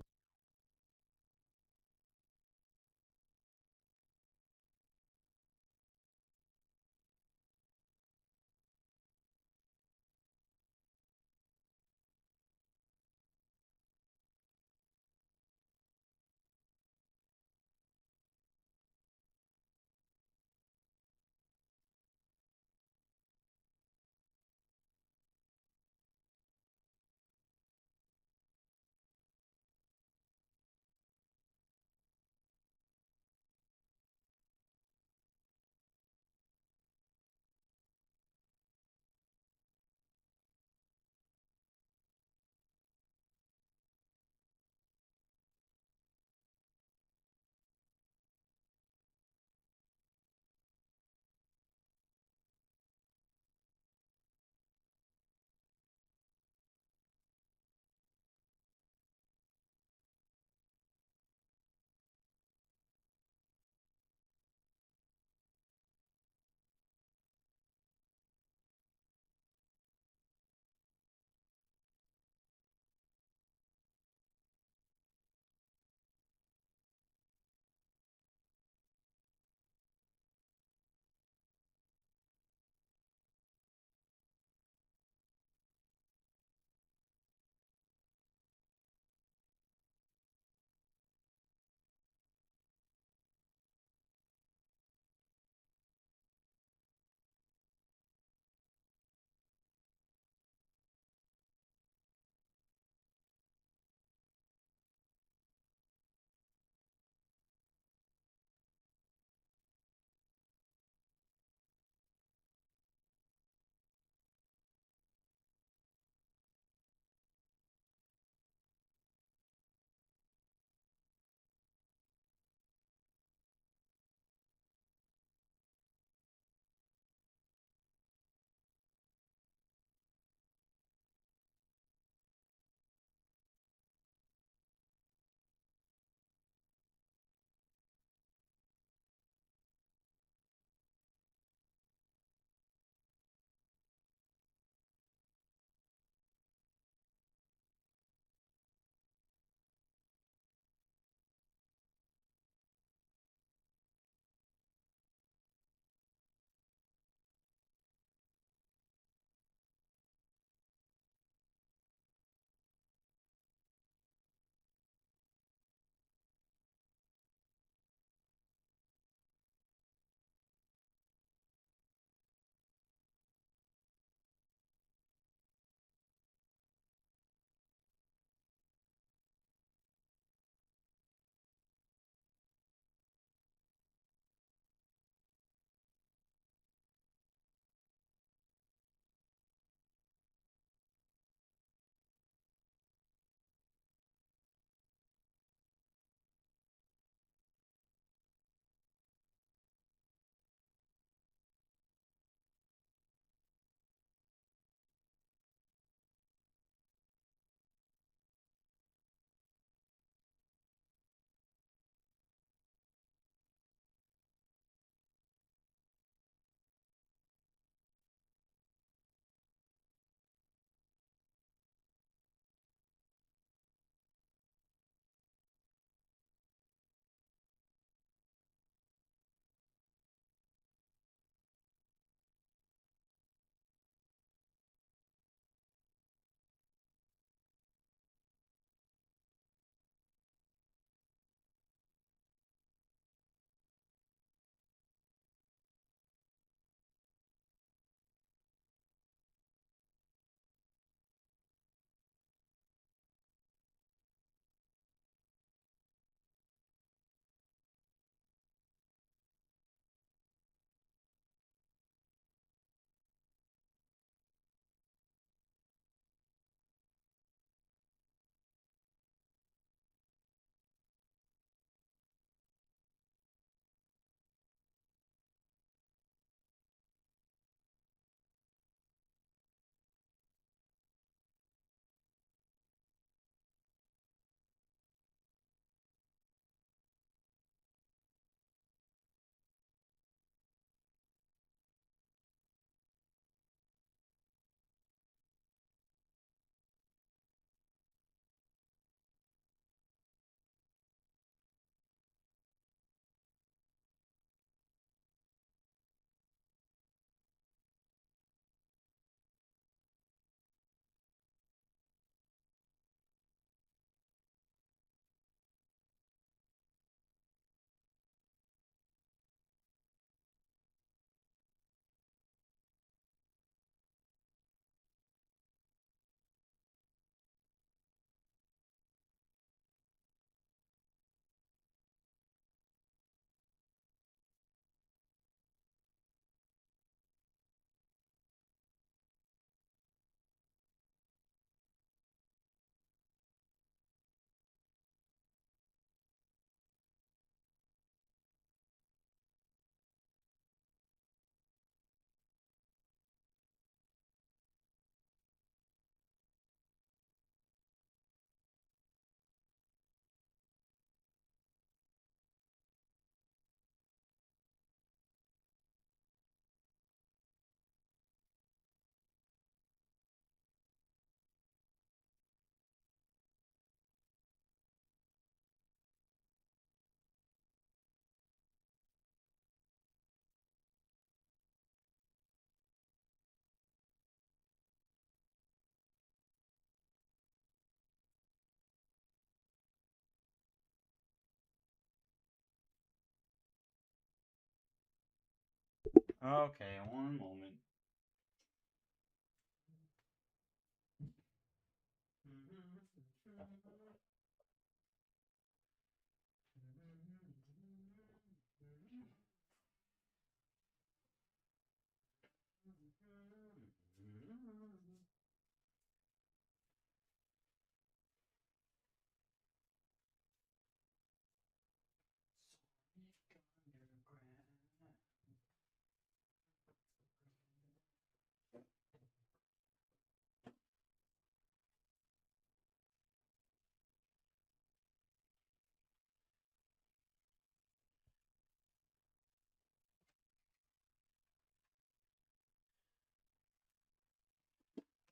Okay, one moment.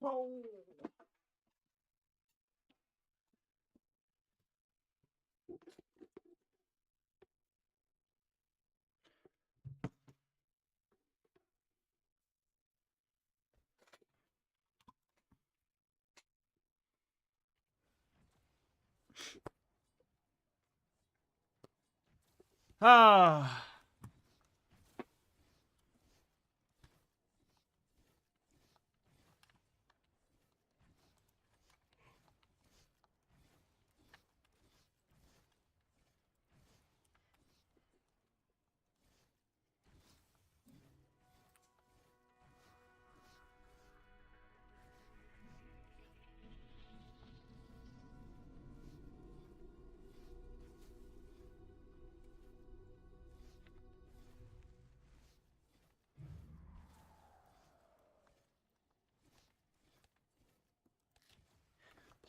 Oh. Ah.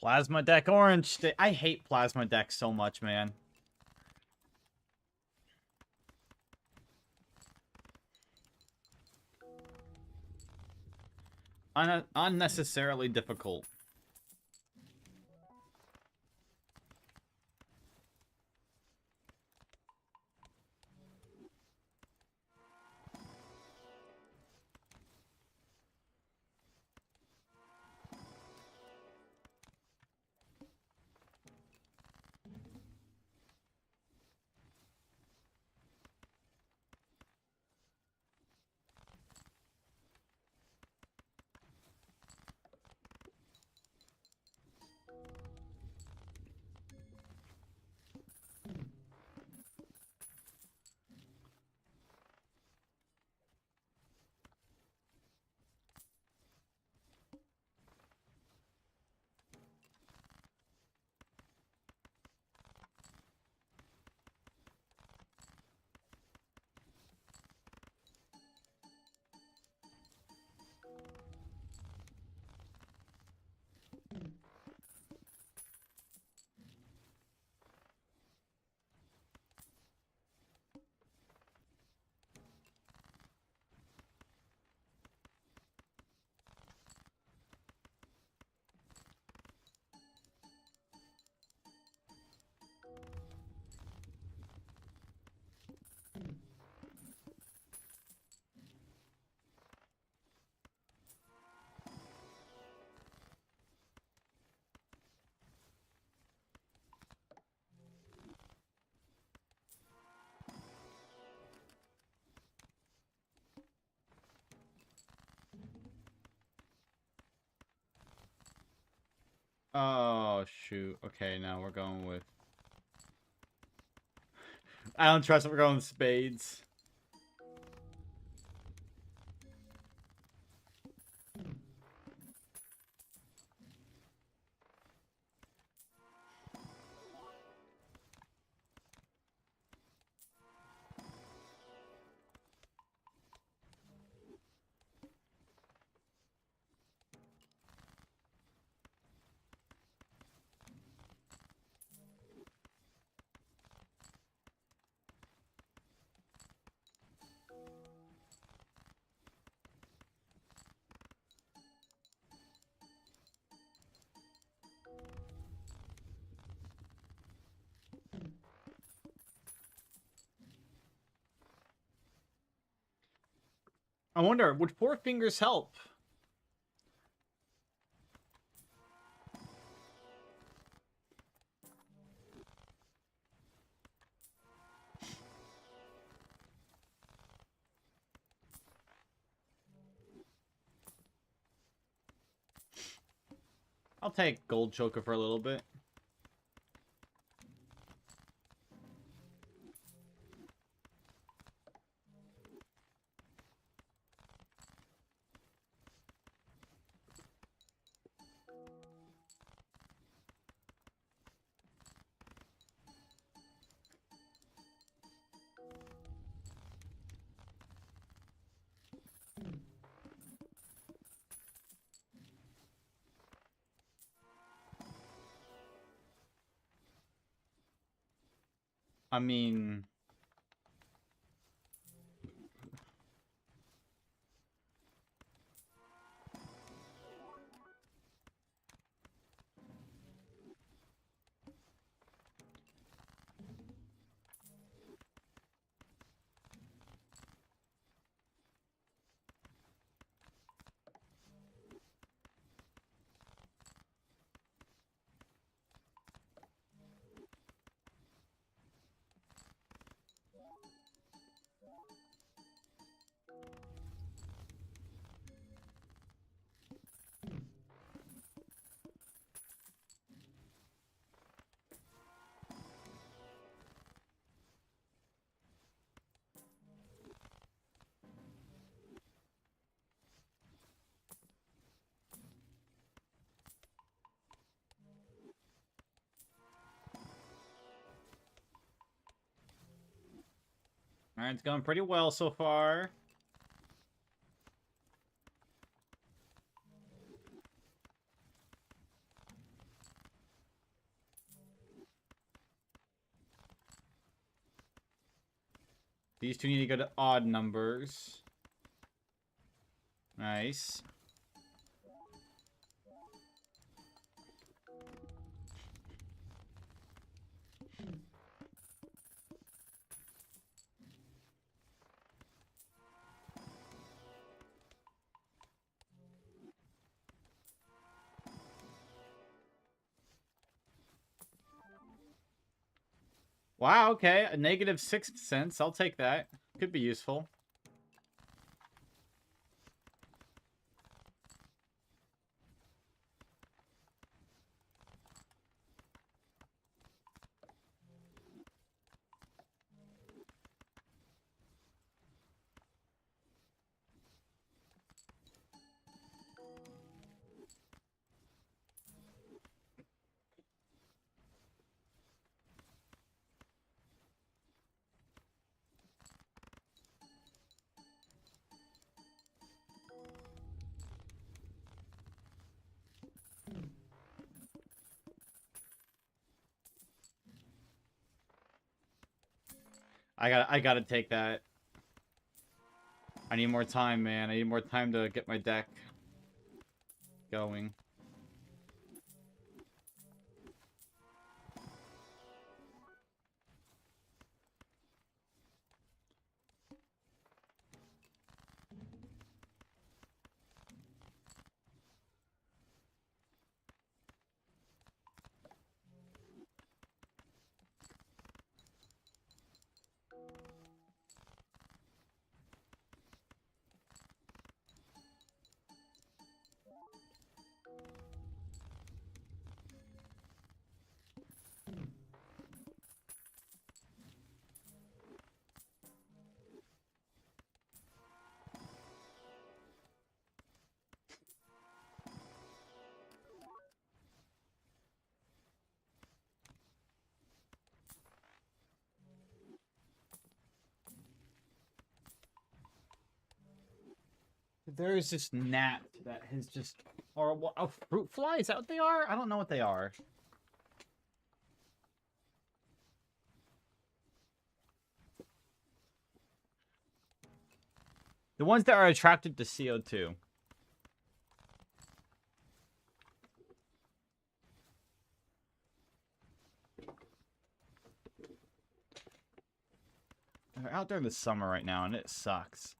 Plasma deck orange. I hate plasma decks so much, man. Unnecessarily difficult. Oh, shoot. Okay, now we're going with... I don't trust it. We're going with spades. I wonder, would Four Fingers help? I'll take Gold Choker for a little bit. I mean... Alright, it's going pretty well so far. These two need to go to odd numbers. Nice. Wow, okay. A negative 6 cents. I'll take that. Could be useful. I gotta take that. I need more time, man. I need more time to get my deck going. There is this gnat that has just... Or a fruit fly? Is that what they are? I don't know what they are. The ones that are attracted to CO2. They're out there in the summer right now, and it sucks.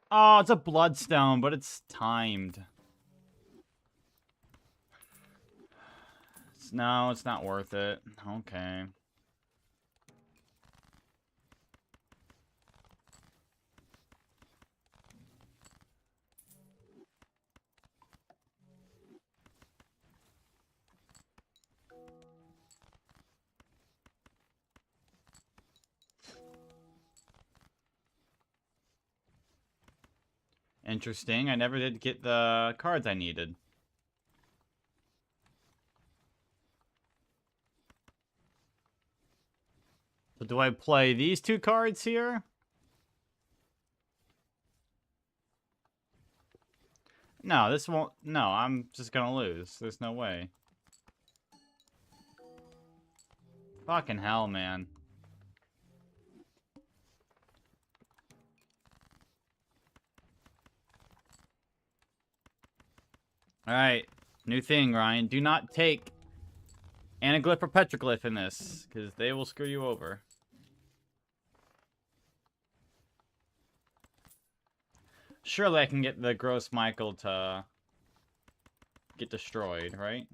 Oh, it's a bloodstone, but it's timed. No, it's not worth it. Okay. Interesting. I never did get the cards I needed. So do I play these two cards here? No, this won't. No, I'm just gonna lose. There's no way. Fucking hell, man. Alright. New thing, Ryan. Do not take anaglyph or petroglyph in this, because they will screw you over. Surely I can get the Gross Michael to get destroyed, right?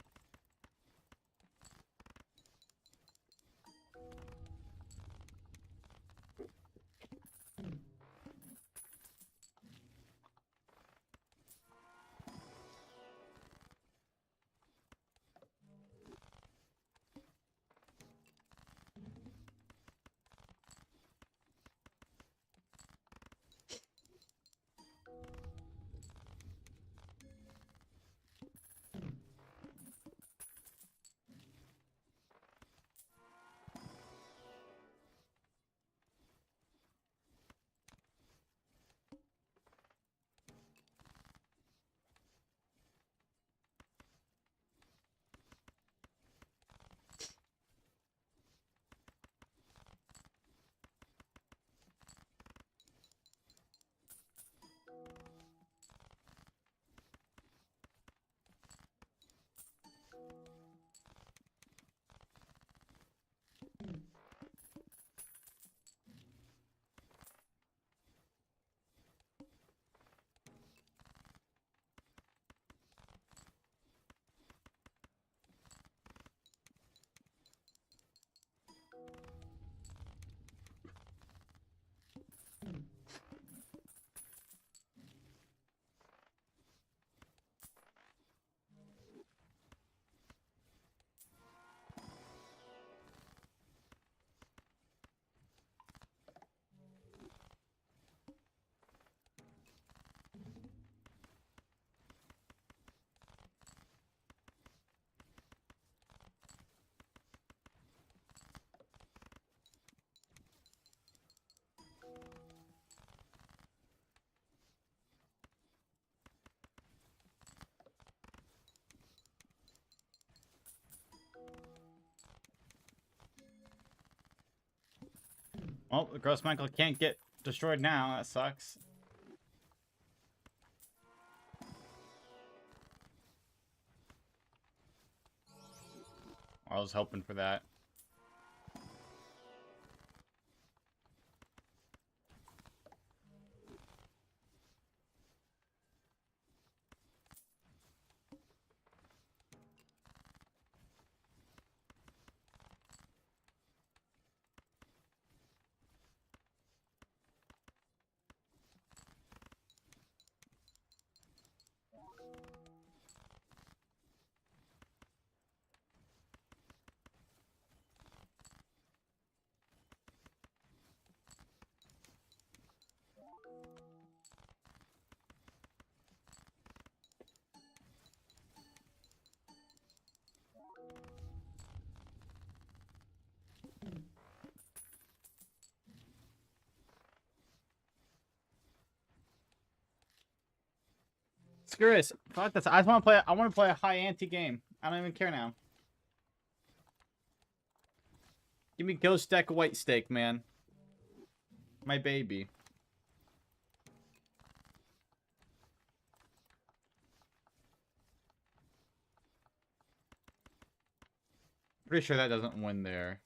Well, the Gross Michael can't get destroyed now. That sucks. I was hoping for that. Screw this. Fuck this. I just want to play. I want to play a high ante game. I don't even care now. Give me Ghost Deck White Steak, man. My baby. Pretty sure that doesn't win there.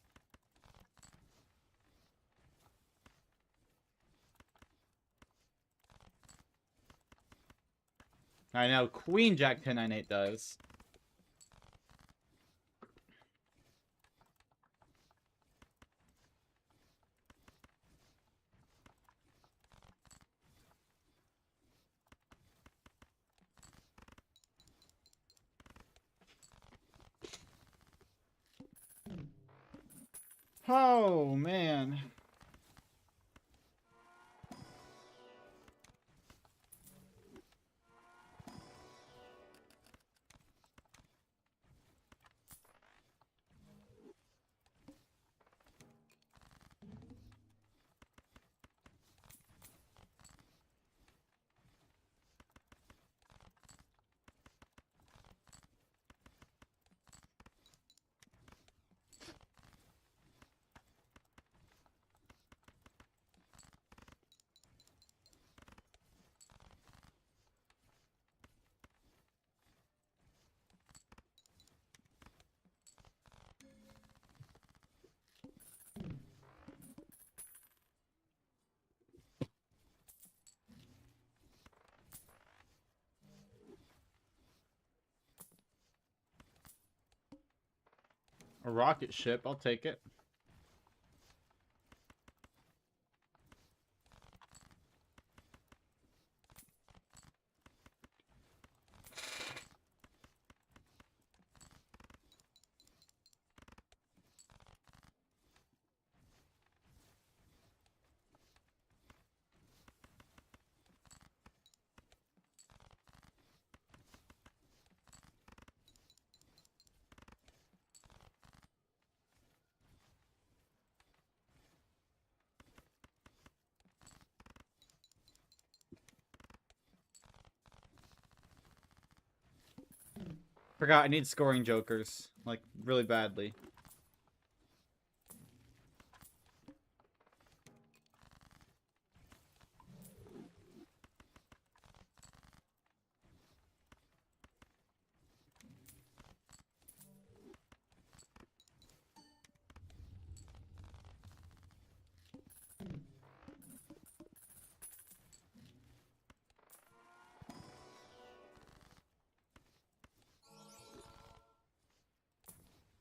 I know Queen Jack 1098 does. Oh, man. A rocket ship, I'll take it. Forgot I need scoring jokers, like, really badly.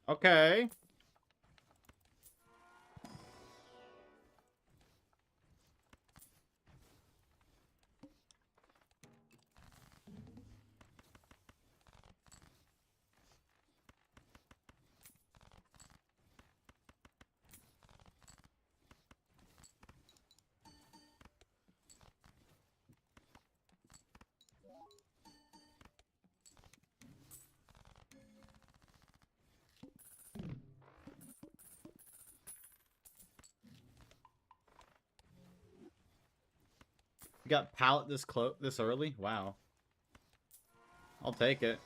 Okay. You got pallet this early? Wow. I'll take it.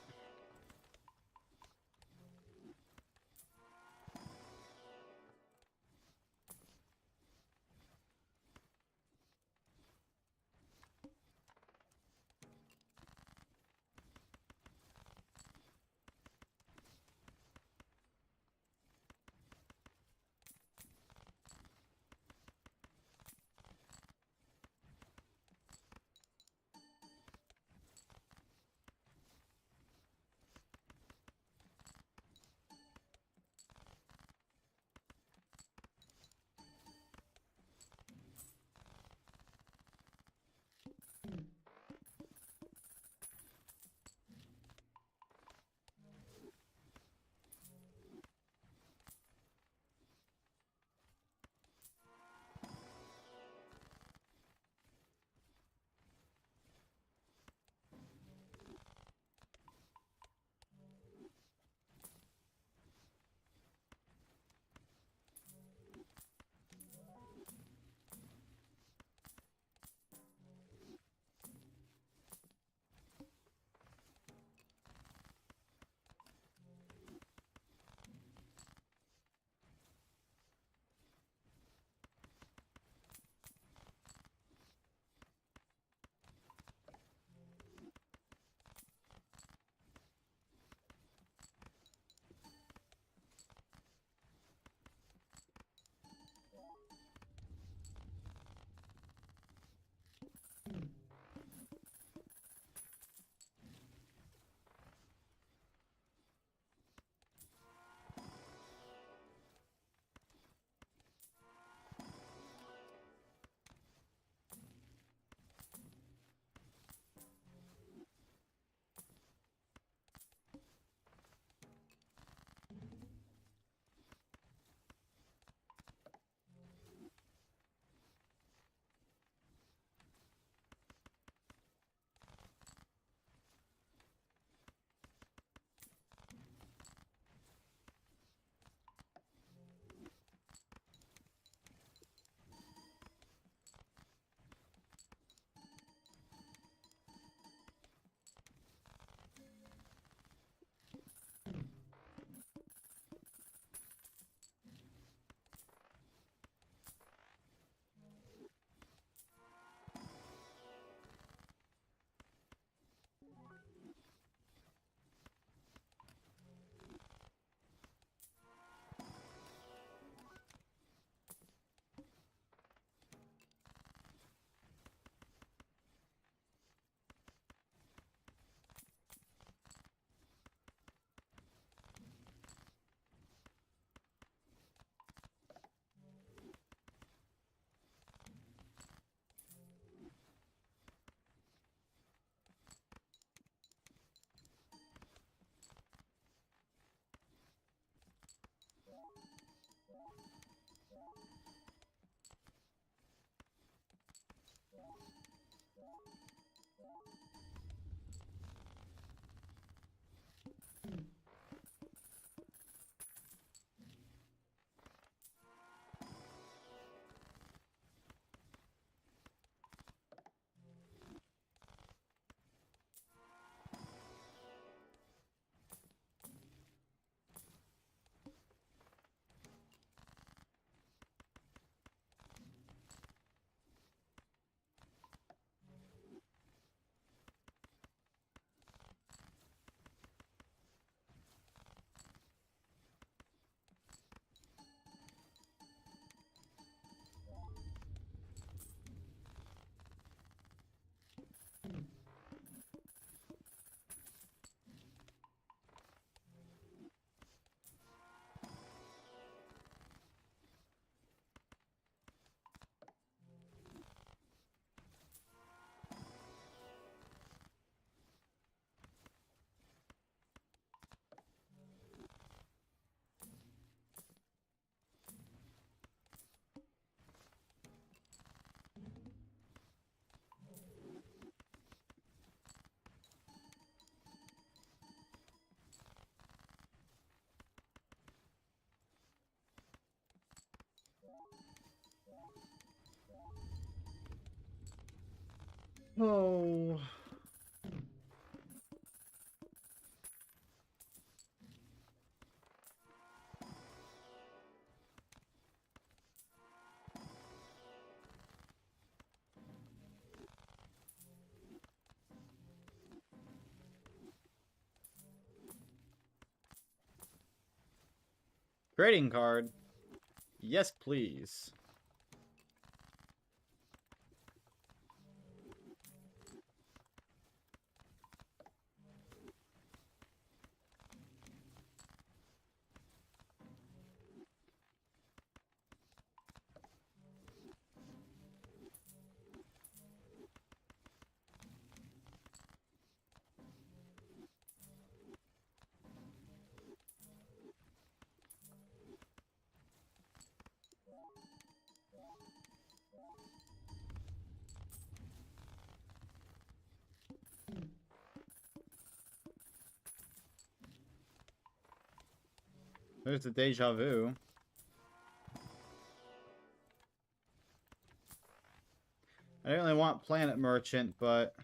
Oh. Trading card. Yes, please. There's the deja vu. I didn't really want Planet Merchant, but...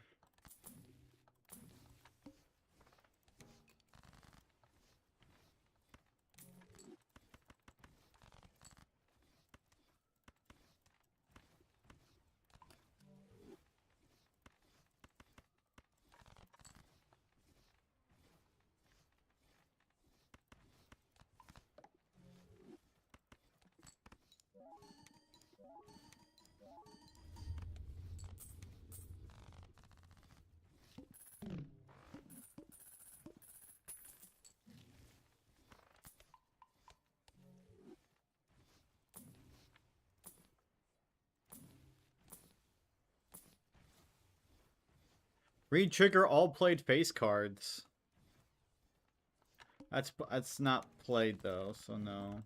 Re-trigger all played face cards. That's not played though, so no.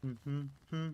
Mm-hmm.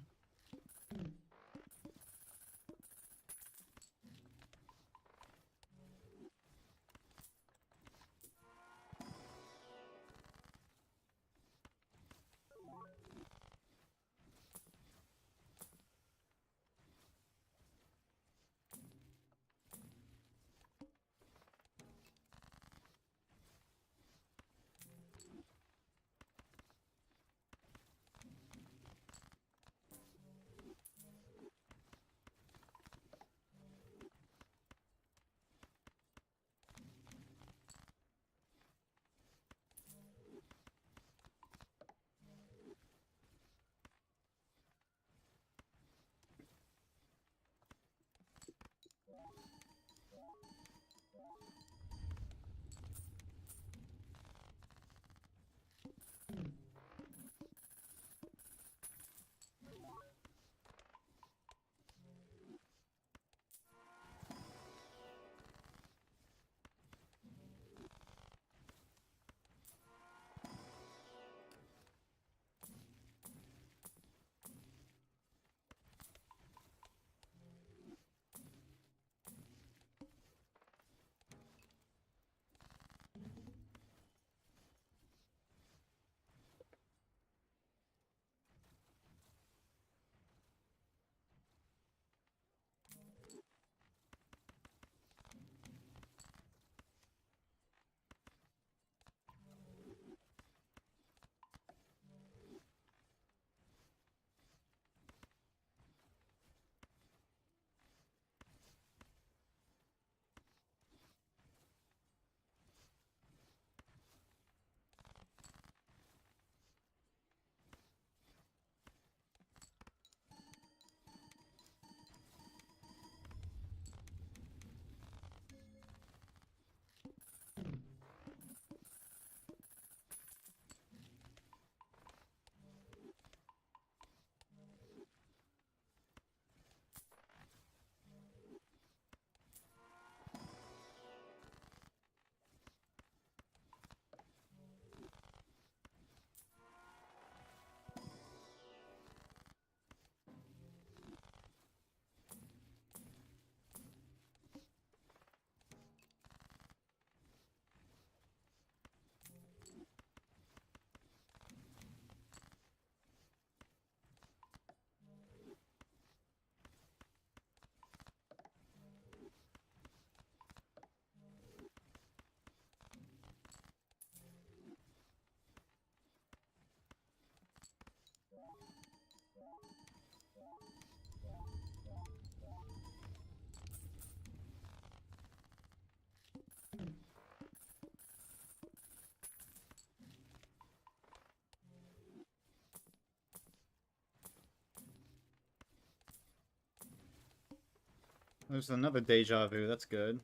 There's another deja vu. That's good.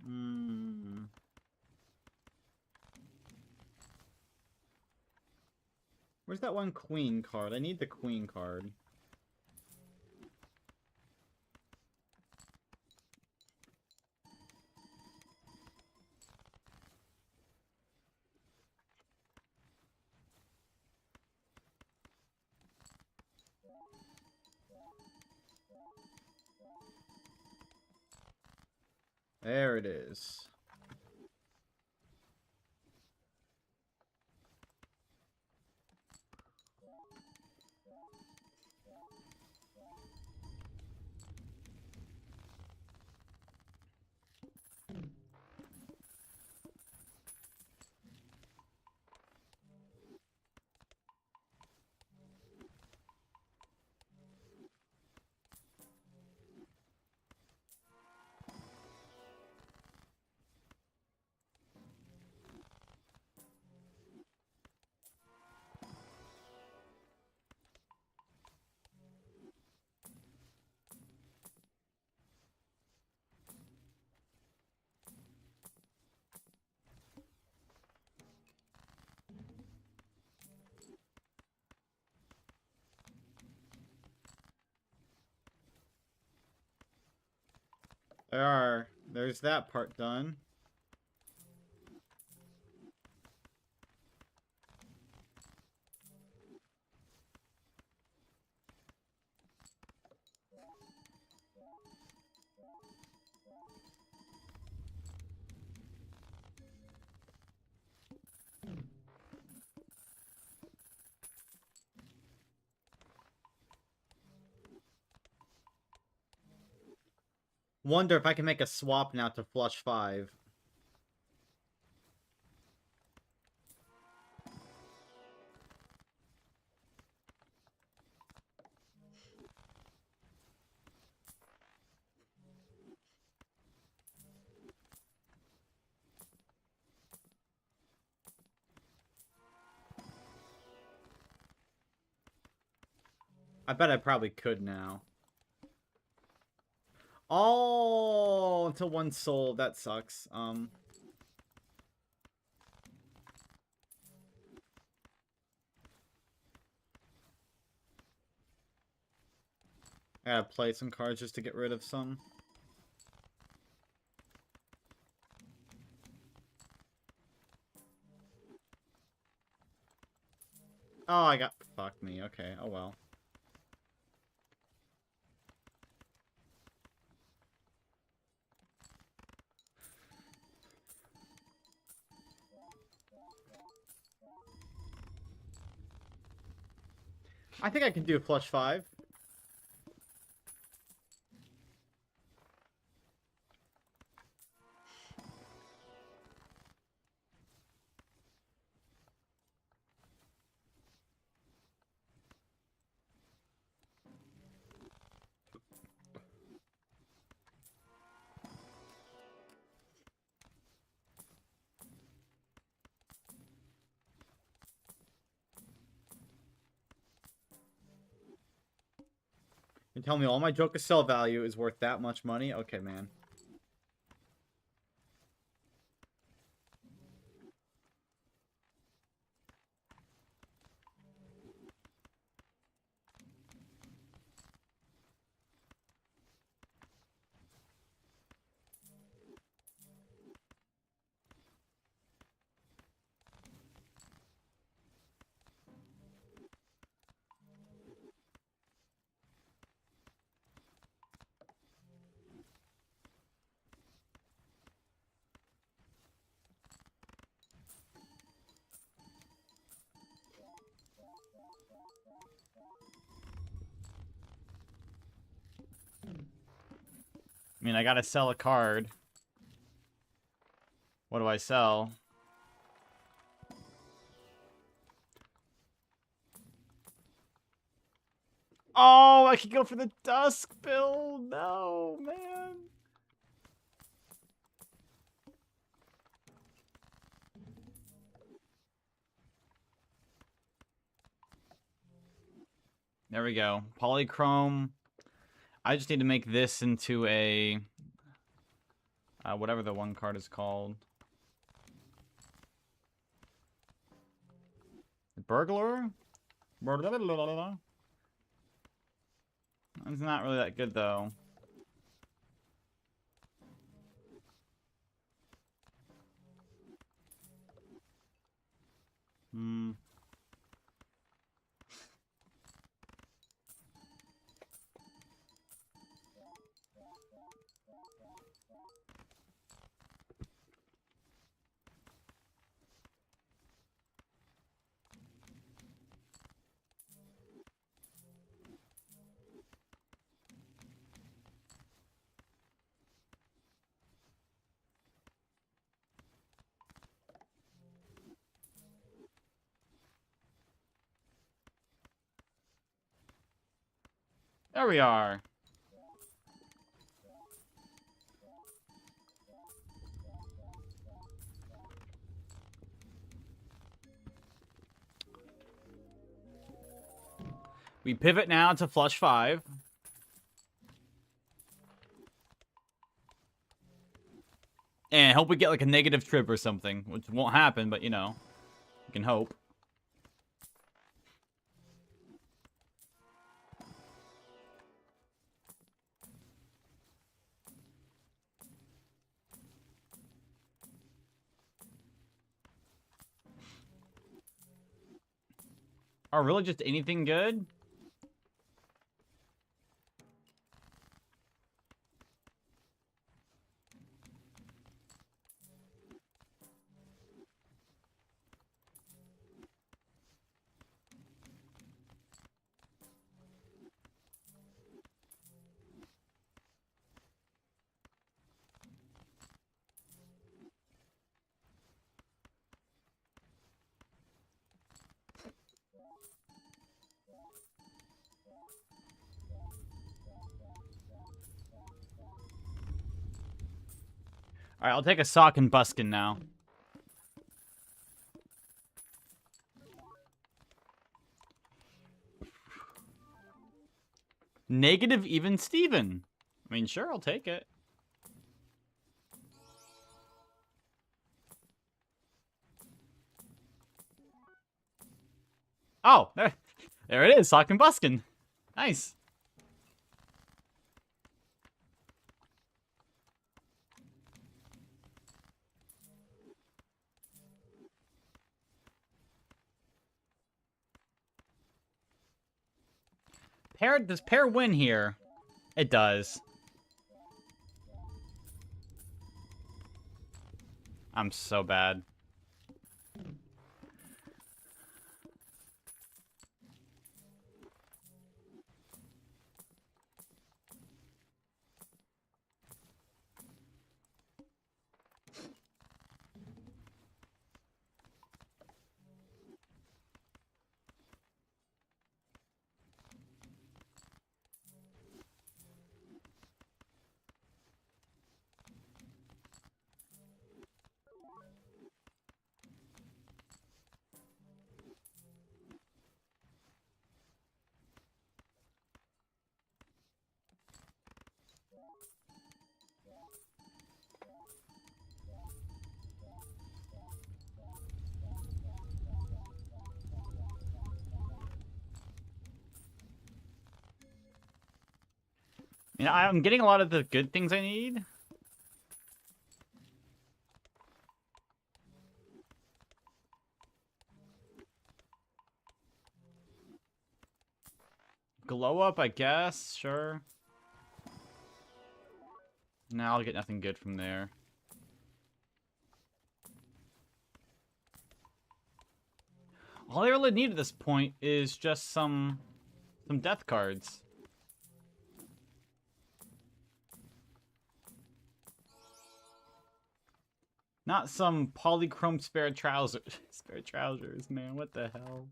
Hmm. Where's that one queen card? I need the queen card. There it is. There's that part done. Wonder if I can make a swap now to flush 5. I bet I probably could now. Oh, until one sold. That sucks. I gotta play some cards just to get rid of some. Oh, I got... Fuck me. Okay. Oh, well. I think I can do a flush 5. You tell me all my Joker sell value is worth that much money? Okay, man. I mean, I gotta sell a card. What do I sell? Oh, I could go for the Dusk build. No, man. There we go. Polychrome. I just need to make this into a... whatever the one card is called. Burglar? It's not really that good, though. There we are. We pivot now to flush 5. And hope we get like a negative trip or something, which won't happen, but you know, you can hope. Oh, really? Just anything good? Alright, I'll take a sock and buskin now. Negative even Steven. I mean, sure, I'll take it. Oh, there it is, sock and buskin. Nice. Does pair win here? It does. I'm so bad. You know, I'm getting a lot of the good things I need. Glow up, I guess. Sure. Now I'll get nothing good from there. All I really need at this point is just some death cards. Not some polychrome spare trousers. Spare trousers, man. What the hell?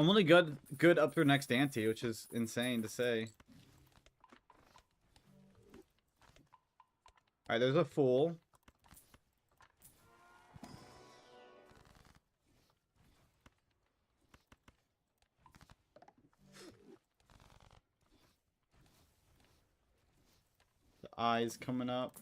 I'm only good up through next ante, which is insane to say. Alright, there's a fool. The eyes coming up.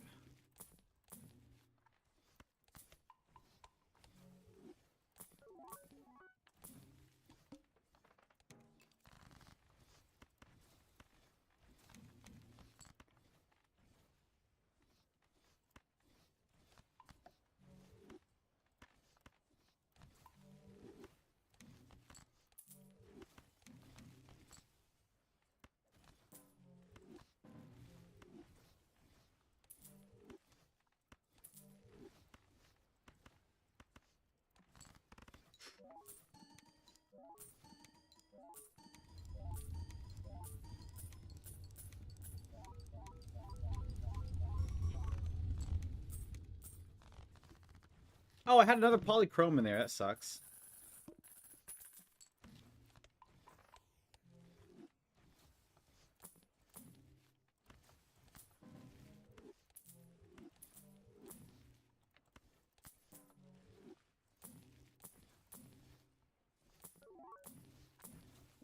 Oh, I had another polychrome in there. That sucks.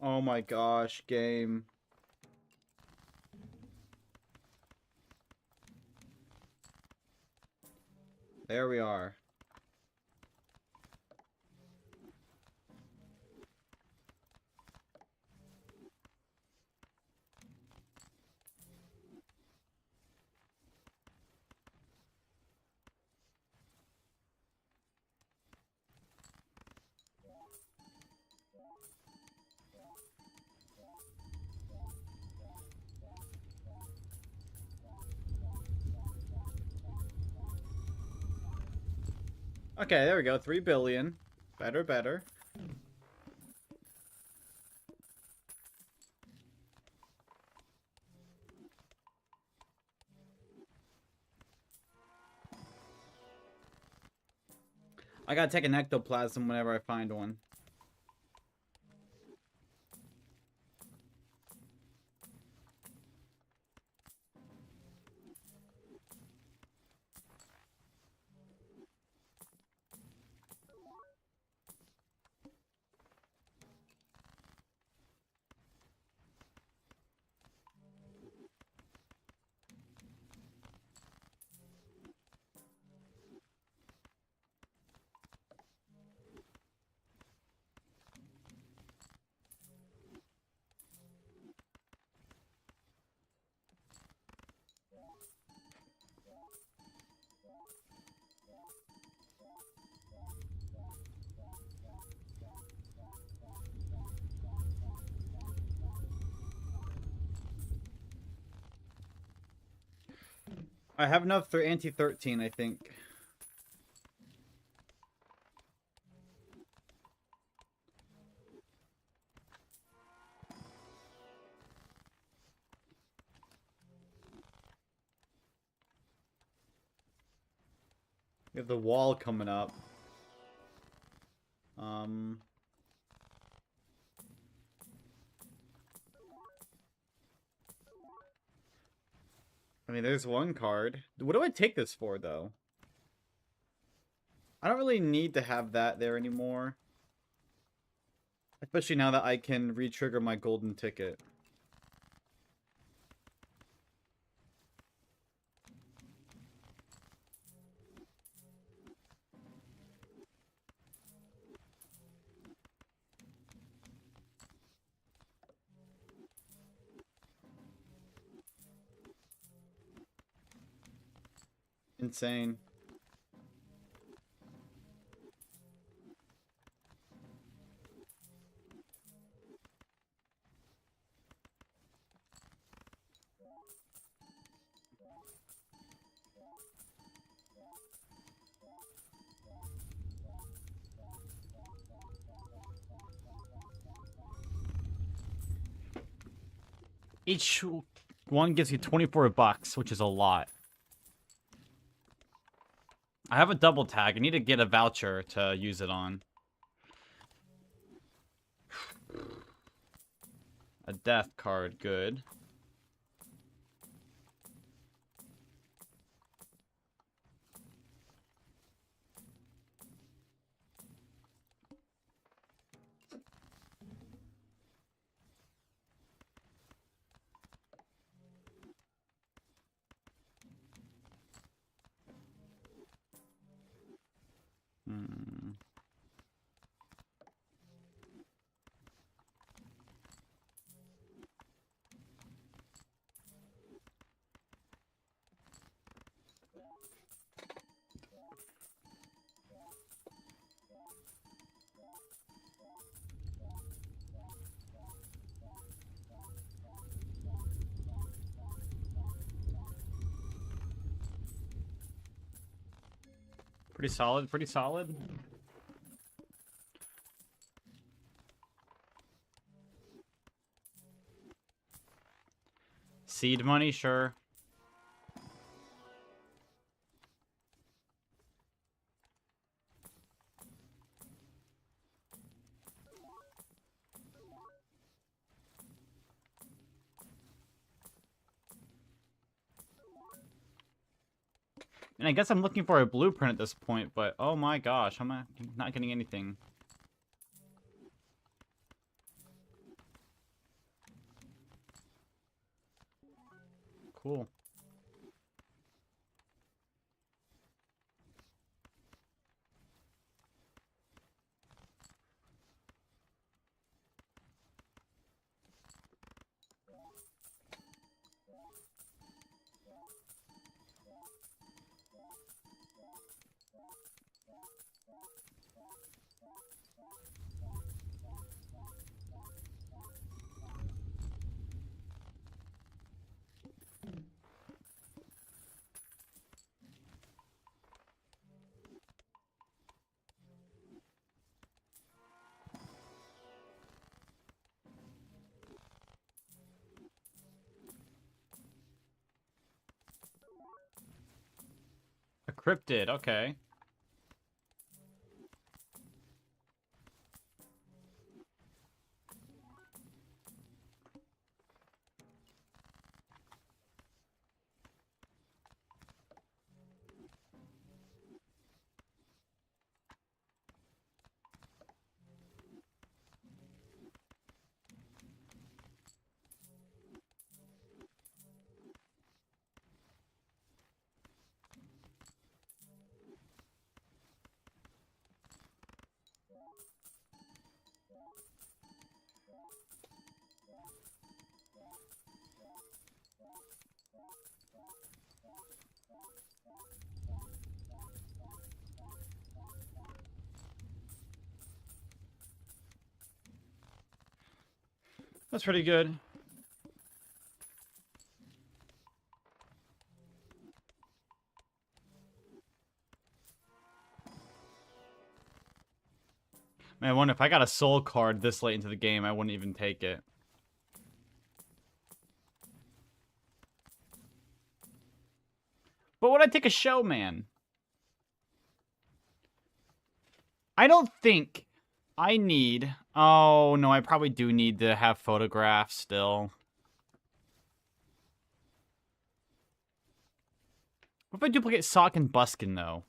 Oh my gosh, game. There we are. Okay, there we go. 3 billion. Better, better. I gotta take an ectoplasm whenever I find one. I have enough for anti-13, I think. We have the wall coming up. I mean, there's one card. What do I take this for, though? I don't really need to have that there anymore. Especially now that I can re-trigger my golden ticket. Insane. Each one gives you 24 bucks, which is a lot. I have a double tag. I need to get a voucher to use it on. A death card, good. Hmm. Pretty solid, pretty solid. Seed money, sure. And I guess I'm looking for a blueprint at this point, but oh my gosh, I'm not getting anything. Cool. A cryptid, okay. That's pretty good. Man, I wonder if I got a soul card this late into the game, I wouldn't even take it. But would I take a showman? I don't think I need... Oh, no, I probably do need to have photographs still. What if I duplicate Sock and Buskin, though?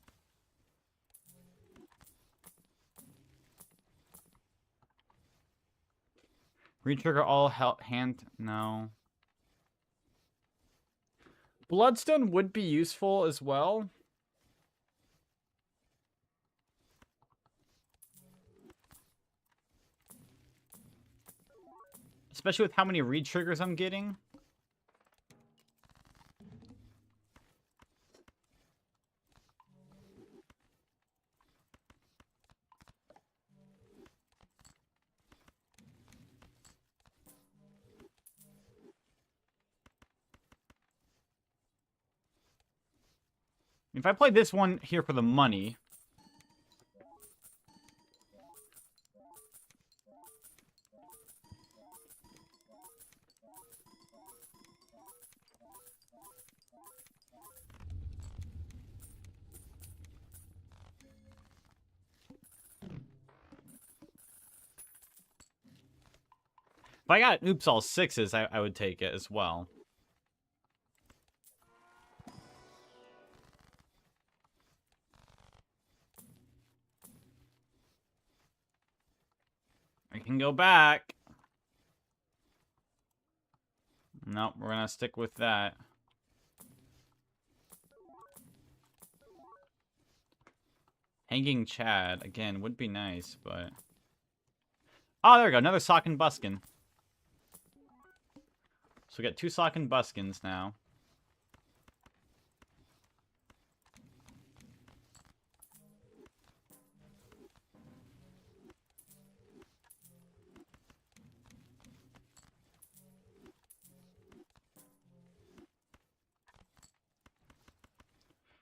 Retrigger all hand... No. Bloodstone would be useful as well. Especially with how many retriggers I'm getting. If I play this one here for the money... If I got oops all 6s, I would take it as well. I can go back. Nope, we're gonna stick with that. Hanging Chad, again, would be nice, but... Oh, there we go, another Sock and Buskin. So we got 2 Sock and Buskins now.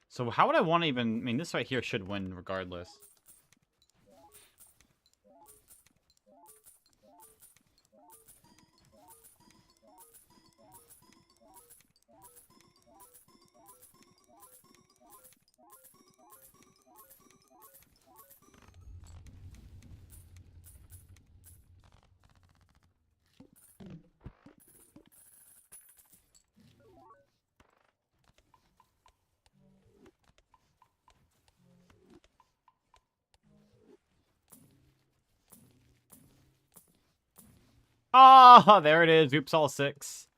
So how would I want to even... I mean, this right here should win regardless. Oh, there it is. Oops, all 6.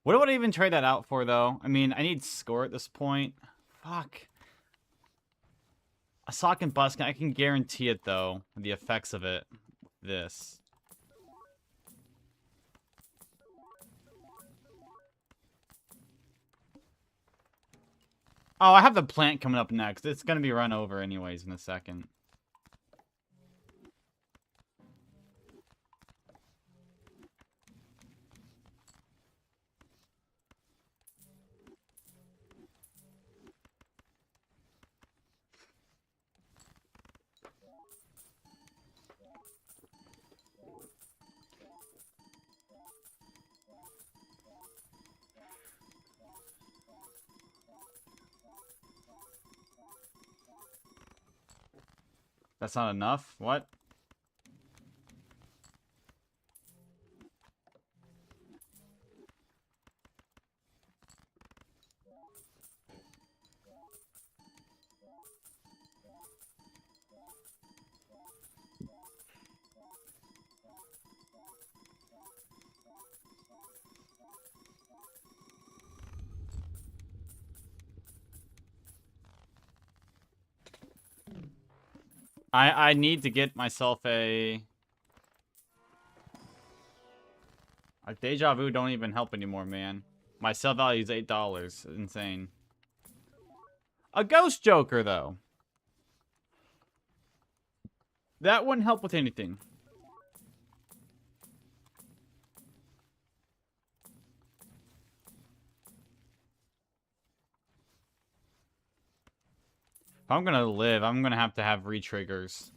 What would I even trade that out for, though? I mean, I need score at this point. Fuck. A Sock and Buskin, I can guarantee it, though. The effects of it. This. Oh, I have the plant coming up next. It's going to be run over anyways in a second. That's not enough? What? I need to get myself a Deja Vu don't even help anymore, man. My sell value is $8. Insane. A Ghost Joker, though. That wouldn't help with anything. If I'm gonna live, I'm gonna have re-triggers.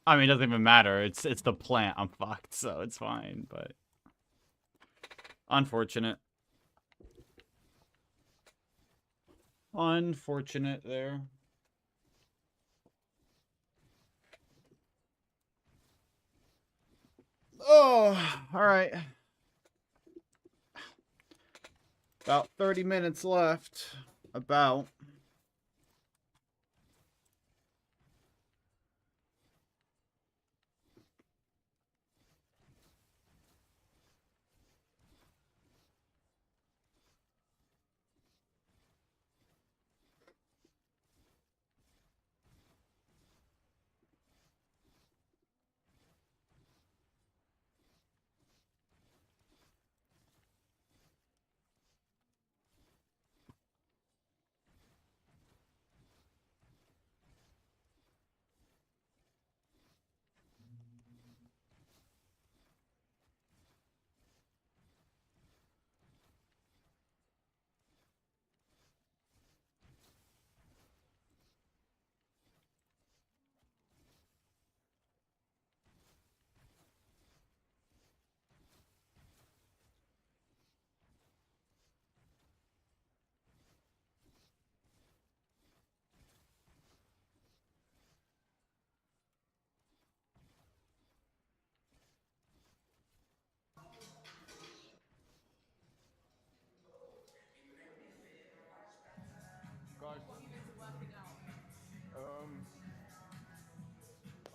I mean, it doesn't even matter. It's the plant. I'm fucked, so it's fine, but... Unfortunate. Unfortunate there. Oh, alright. About 30 minutes left. About.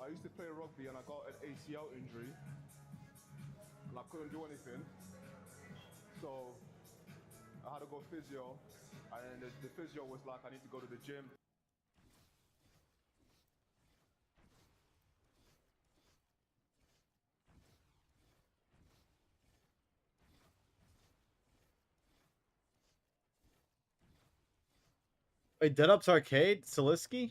I used to play rugby and I got an ACL injury and I couldn't do anything. So I had to go physio, and the physio was like, I need to go to the gym. Wait, Dead Up's Arcade? Salisky?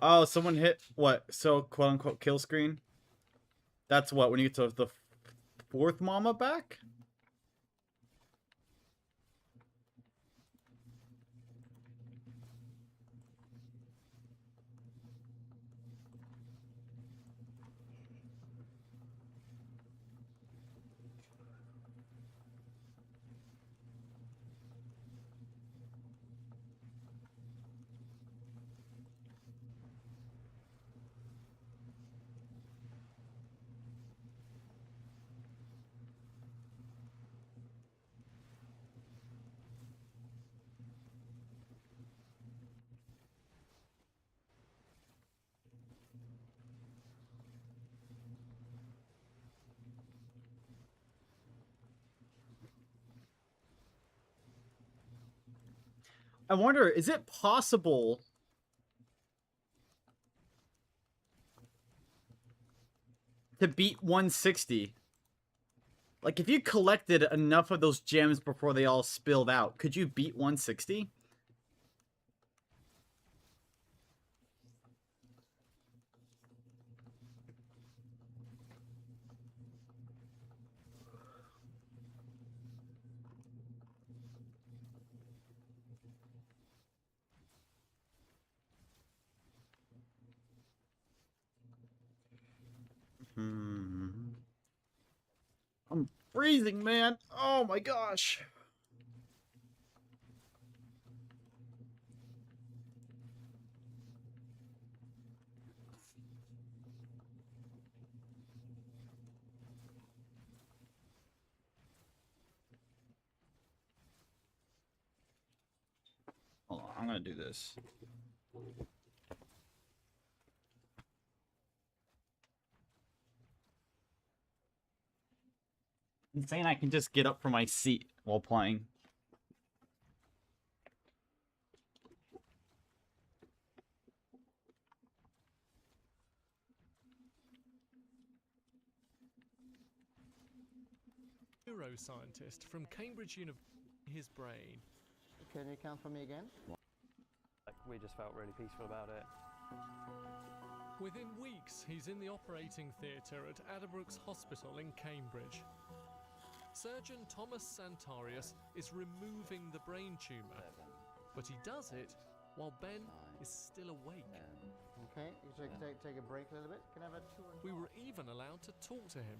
Oh, someone hit what? So quote unquote kill screen? That's what, when you get to the fourth mama back? I wonder, is it possible to beat 160? Like, if you collected enough of those gems before they all spilled out, could you beat 160? I'm freezing, man. Oh my gosh. Hold on, I'm gonna do this. Insane, I can just get up from my seat while playing. Neuroscientist from Cambridge University, his brain. Can you count for me again? We just felt really peaceful about it. Within weeks, he's in the operating theatre at Addenbrooke's Hospital in Cambridge. Surgeon Thomas Santarius is removing the brain tumour, but he does it while Ben is still awake. Okay, you take a break a little bit. Can I have a 2 and 5? We were even allowed to talk to him.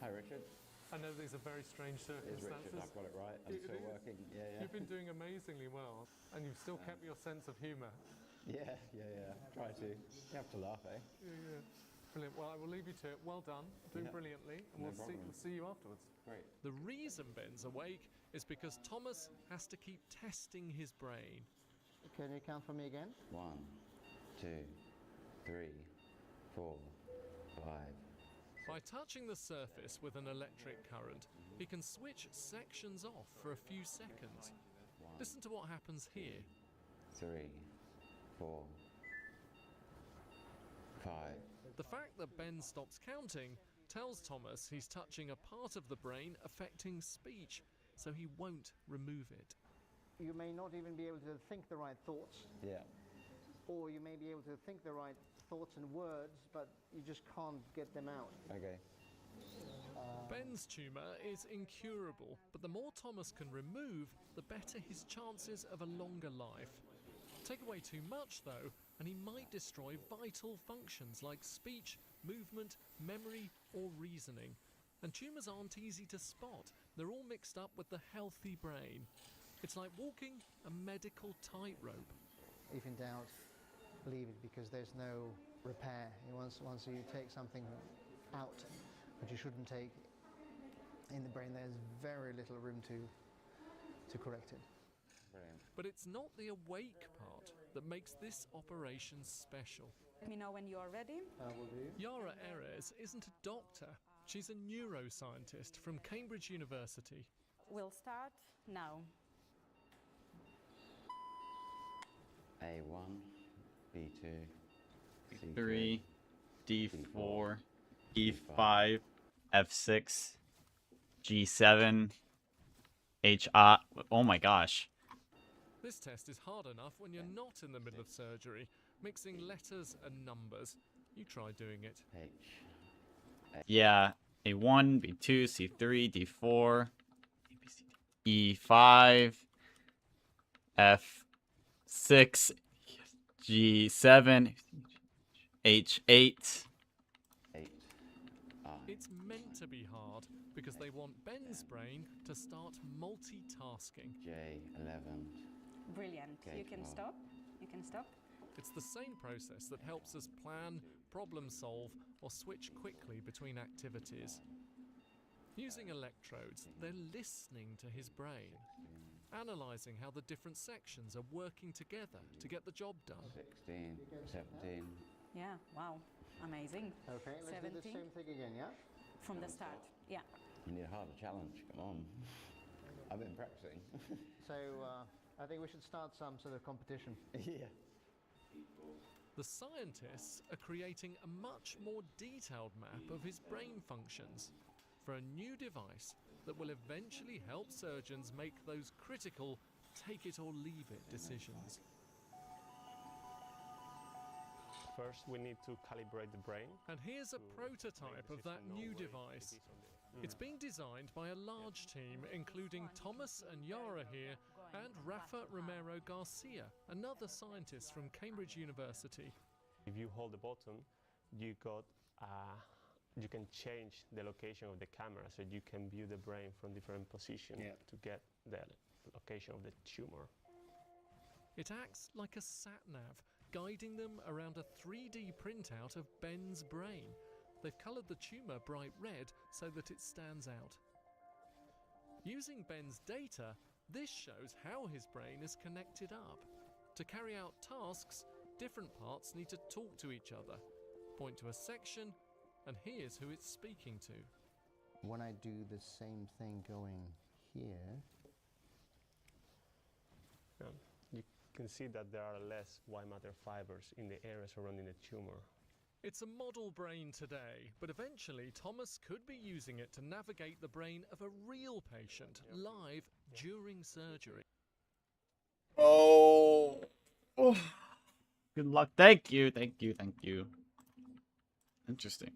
Hi, Richard. I know these are very strange circumstances. Richard, I've got it right. I'm still working. Yeah, yeah. You've been doing amazingly well, and you've still kept your sense of humour. Yeah. Try to. You have to laugh, eh? Yeah. Brilliant. Well, I will leave you to it. Well done. Doing brilliantly. And No we'll problem. see you afterwards. Great. The reason Ben's awake is because Thomas has to keep testing his brain. Can you count for me again? 1, 2, 3, 4, 5. By touching the surface with an electric current, he can switch sections off for a few seconds. Listen to what happens here. 3, 4, 5. The fact that Ben stops counting tells Thomas he's touching a part of the brain affecting speech, so he won't remove it. You may not even be able to think the right thoughts. Yeah. Or you may be able to think the right thoughts and words, but you just can't get them out. Okay. Ben's tumour is incurable, but the more Thomas can remove, the better his chances of a longer life. Take away too much, though, and he might destroy vital functions like speech, movement, memory, or reasoning. And tumours aren't easy to spot. They're all mixed up with the healthy brain. It's like walking a medical tightrope. If in doubt, leave it, because there's no repair. Once you take something out, which you shouldn't take in the brain, there's very little room to correct it. Brilliant. But it's not the awake part that makes this operation special. Let me know when you are ready. Will do. Yara Erez isn't a doctor. She's a neuroscientist from Cambridge University. We'll start now. A1, B2, C2, 3, D4, E5, F6, G7, HI. Oh my gosh. This test is hard enough when you're not in the middle of surgery, mixing letters and numbers. You try doing it. Yeah. A1, B2, C3, D4, E5, F6, G7, H8. It's meant to be hard because they want Ben's brain to start multitasking. J11. Brilliant. Okay, You can well. stop. You can stop. It's the same process that helps us plan, problem solve, or switch quickly between activities. Using electrodes, they're listening to his brain, analysing how the different sections are working together to get the job done. 16, 17. Yeah, wow. Amazing. Okay, let's do the 17. same thing again, yeah? From the start. Yeah. You need a harder challenge, come on. I've been practicing. So I think we should start some sort of competition. Yeah. The scientists are creating a much more detailed map of his brain functions for a new device that will eventually help surgeons make those critical take it or leave it decisions. First, we need to calibrate the brain. And here's a prototype of that new device. It's being designed by a large team, including Thomas and Yara here, and Rafa Romero Garcia, another scientist from Cambridge University. If you hold the button, you can change the location of the camera, so you can view the brain from different positions to get the location of the tumor. It acts like a sat-nav, guiding them around a 3D printout of Ben's brain. They've coloured the tumour bright red so that it stands out. Using Ben's data, this shows how his brain is connected up. To carry out tasks, different parts need to talk to each other, point to a section, and here's who it's speaking to. When I do the same thing going here, You can see that there are less white matter fibers in the area surrounding the tumor. It's a model brain today, but eventually Thomas could be using it to navigate the brain of a real patient live during surgery. Oh. Good luck. Thank you. Thank you. Thank you. Interesting.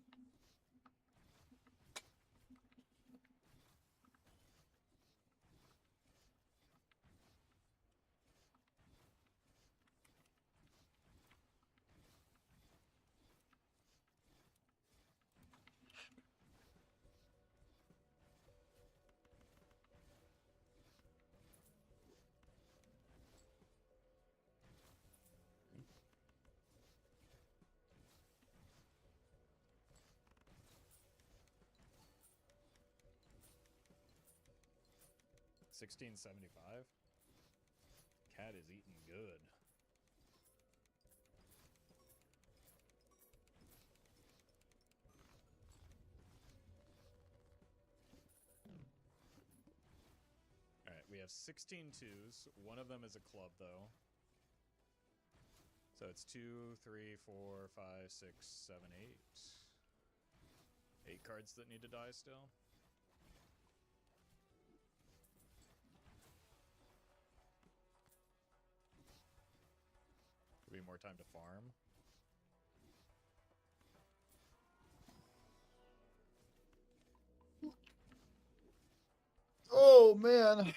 $16.75. Cat is eating good. All right, we have 16 twos. One of them is a club, though. So it's 2, 3, 4, 5, 6, 7, 8. 8 cards that need to die still. Be more time to farm. Oh man.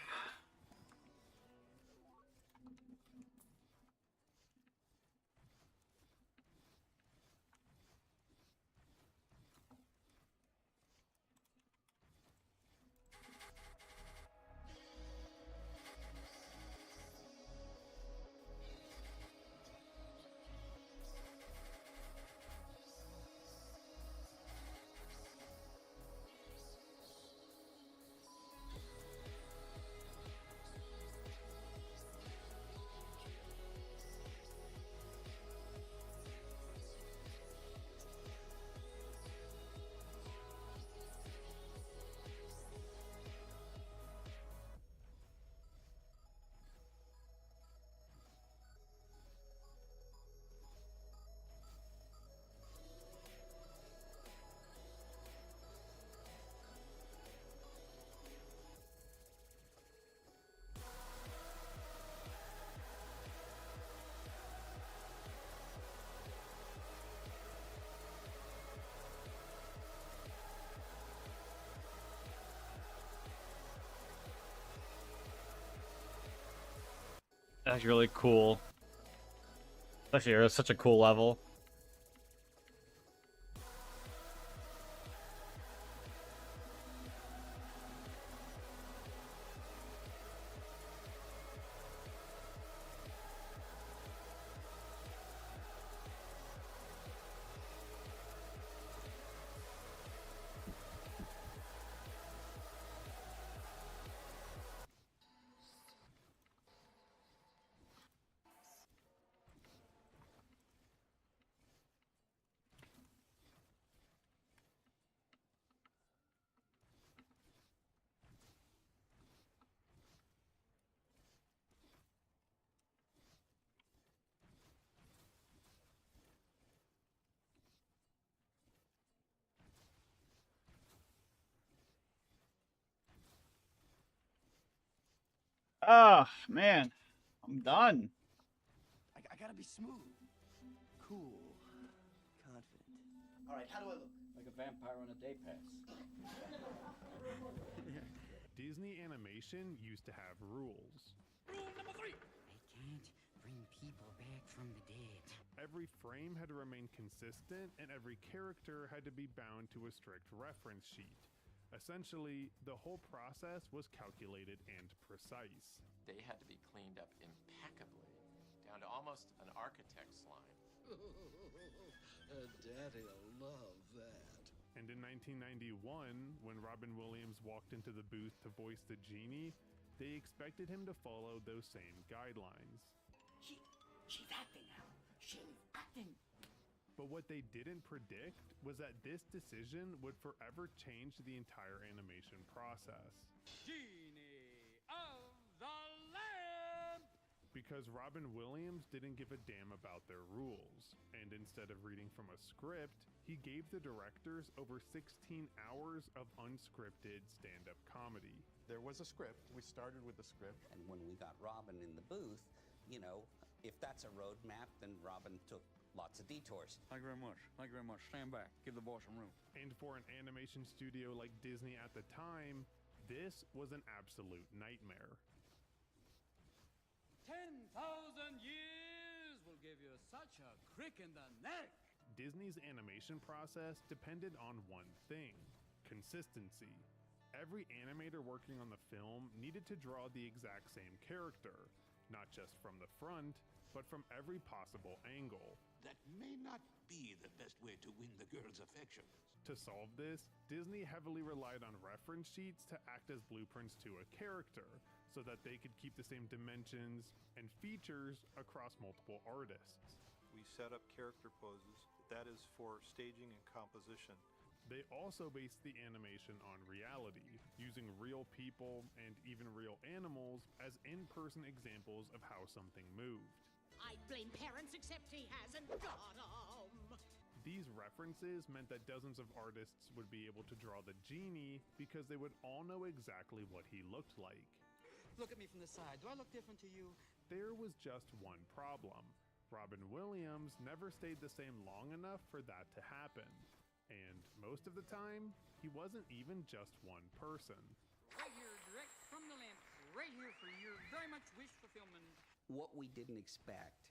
That's really cool. Especially, it was such a cool level. Oh, man. I'm done. I gotta be smooth, cool, confident. All right, how do I look? Like a vampire on a day pass. Disney Animation used to have rules. Rule number 3. I can't bring people back from the dead. Every frame had to remain consistent, and every character had to be bound to a strict reference sheet. Essentially, the whole process was calculated and precise. They had to be cleaned up impeccably, down to almost an architect's line. Daddy'll love that. And in 1991, when Robin Williams walked into the booth to voice the genie, they expected him to follow those same guidelines. She's acting now. She's acting. But what they didn't predict was that this decision would forever change the entire animation process. Genie of the Lamp! Because Robin Williams didn't give a damn about their rules, and instead of reading from a script, he gave the directors over 16 hours of unscripted stand-up comedy. There was a script. We started with the script. And when we got Robin in the booth, you know, if that's a roadmap, then Robin took lots of detours. Thank you very much. Thank you very much. Stand back. Give the boss some room. And for an animation studio like Disney at the time, this was an absolute nightmare. 10,000 years will give you such a crick in the neck. Disney's animation process depended on one thing: consistency. Every animator working on the film needed to draw the exact same character, not just from the front, but from every possible angle. That may not be the best way to win the girl's affections. To solve this, Disney heavily relied on reference sheets to act as blueprints to a character, so that they could keep the same dimensions and features across multiple artists. We set up character poses. That is for staging and composition. They also based the animation on reality, using real people and even real animals as in-person examples of how something moved. I blame parents, except he hasn't got 'em. These references meant that dozens of artists would be able to draw the genie because they would all know exactly what he looked like. Look at me from the side. Do I look different to you? There was just one problem. Robin Williams never stayed the same long enough for that to happen. And most of the time, he wasn't even just one person. Right here, direct from the lamp. Right here for your very much wish fulfillment. What we didn't expect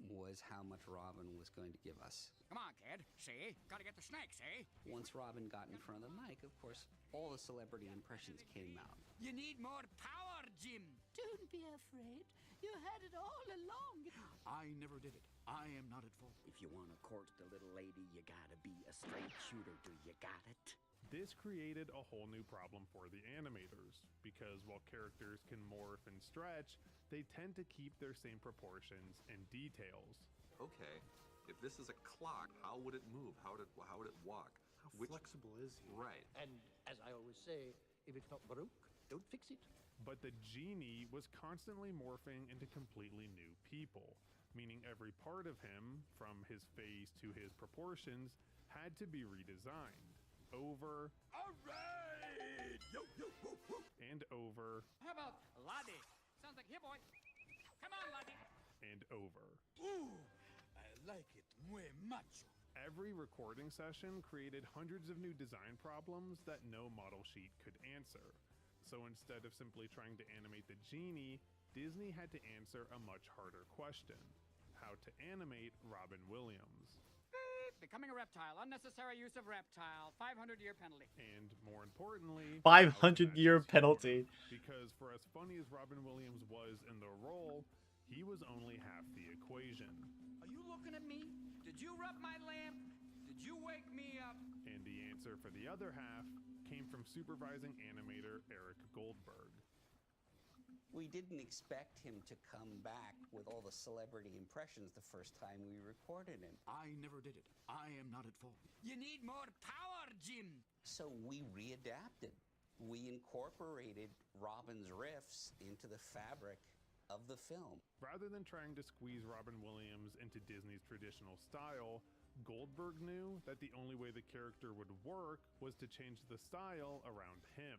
was how much Robin was going to give us. Come on, kid. See? Gotta get the snacks, eh? Once Robin got in front of the mic, of course, all the celebrity impressions came out. You need more power, Jim. Don't be afraid. You had it all along. I never did it. I am not at fault. If you want to court the little lady, you gotta be a straight shooter. Do you got it? This created a whole new problem for the animators, because while characters can morph and stretch, they tend to keep their same proportions and details. Okay, if this is a clock, how would it move? How would it walk? How flexible is he? Right. And as I always say, if it's not broke, don't fix it. But the genie was constantly morphing into completely new people, meaning every part of him, from his face to his proportions, had to be redesigned. Over. All right! Yo, yo, whoop, whoop. And over. How about Lottie? Sounds like here, boy. Come on, Lottie. And over. Ooh, I like it muy macho. Every recording session created hundreds of new design problems that no model sheet could answer. So instead of simply trying to animate the genie, Disney had to answer a much harder question: how to animate Robin Williams. Becoming a reptile. Unnecessary use of reptile. 500-year penalty. And more importantly, 500-year penalty. Because for as funny as Robin Williams was in the role, he was only half the equation. Are you looking at me? Did you rub my lamp? Did you wake me up? And the answer for the other half came from supervising animator Eric Goldberg. We didn't expect him to come back with all the celebrity impressions the first time we recorded him. I never did it. I am not at fault. You need more power, Jim. So we readapted. We incorporated Robin's riffs into the fabric of the film. Rather than trying to squeeze Robin Williams into Disney's traditional style, Goldberg knew that the only way the character would work was to change the style around him.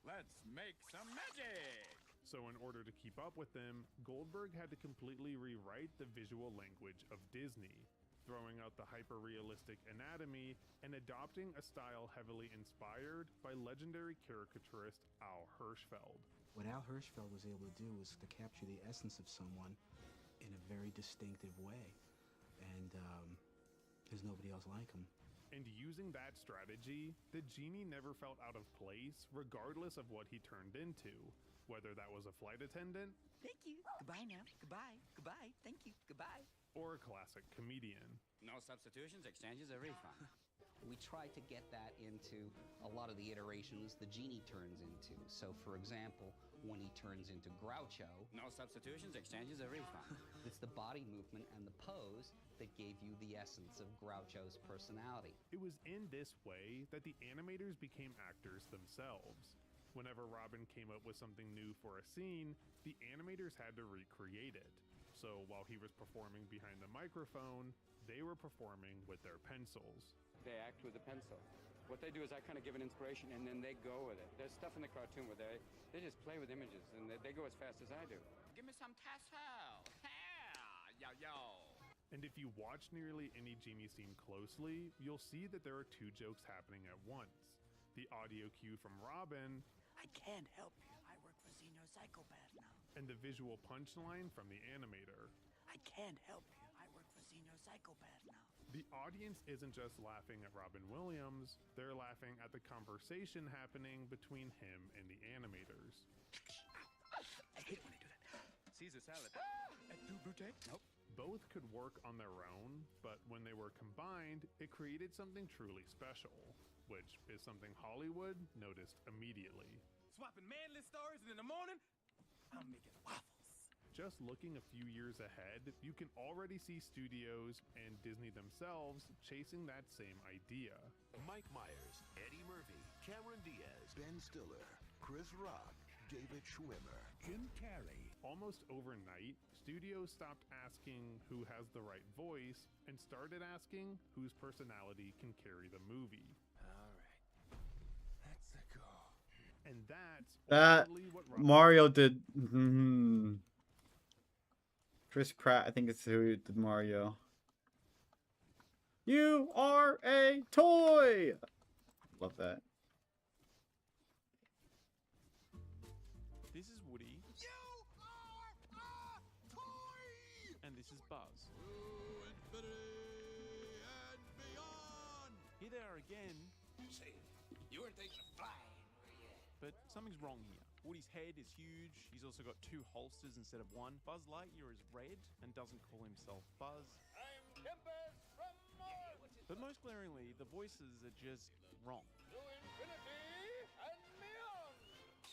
Let's make some magic! So in order to keep up with them, Goldberg had to completely rewrite the visual language of Disney, throwing out the hyper-realistic anatomy and adopting a style heavily inspired by legendary caricaturist Al Hirschfeld. What Al Hirschfeld was able to do was to capture the essence of someone in a very distinctive way, and there's nobody else like him. And using that strategy, the genie never felt out of place regardless of what he turned into, whether that was a flight attendant, Thank you. Goodbye now. Goodbye. Goodbye. Thank you. Goodbye. or a classic comedian. No substitutions, exchanges, a refund. We try to get that into a lot of the iterations the genie turns into. So for example, when he turns into Groucho, No substitutions, exchanges, a refund. it's the body movement and the pose that gave you the essence of Groucho's personality. It was in this way that the animators became actors themselves. Whenever Robin came up with something new for a scene, the animators had to recreate it. So while he was performing behind the microphone, they were performing with their pencils. They act with a pencil. What they do is I kind of give an inspiration and then they go with it. There's stuff in the cartoon where they just play with images and they go as fast as I do. Give me some tassel. Yo, yo. And if you watch nearly any genie scene closely, you'll see that there are two jokes happening at once. The audio cue from Robin, I can't help you. I work for Xeno Psychopath now. and the visual punchline from the animator. I can't help you. I work for Xeno Psychopath now. The audience isn't just laughing at Robin Williams, they're laughing at the conversation happening between him and the animators. I hate when I do that. Caesar salad. Du brute? Nope. Both could work on their own, but when they were combined, it created something truly special, which is something Hollywood noticed immediately. Swapping manly stories and in the morning, I'm making waffles. Just looking a few years ahead, you can already see studios and Disney themselves chasing that same idea. Mike Myers, Eddie Murphy, Cameron Diaz, Ben Stiller, Chris Rock, David Schwimmer, Jim Carrey. Almost overnight, studios stopped asking who has the right voice and started asking whose personality can carry the movie. All right. Let's go. And that's That ultimately what Robin Mario did. Chris Pratt, I think it's who did Mario. You are a toy. Love that. This is Woody. You are a toy! And this is Buzz. Infinity and beyond! Here they are again. Say, you weren't thinking of flying, were you? But something's wrong here. Woody's head is huge. He's also got 2 holsters instead of 1. Buzz Lightyear is red and doesn't call himself Buzz. I'm Tempest from Mars! But most glaringly, the voices are just wrong. To infinity and beyond!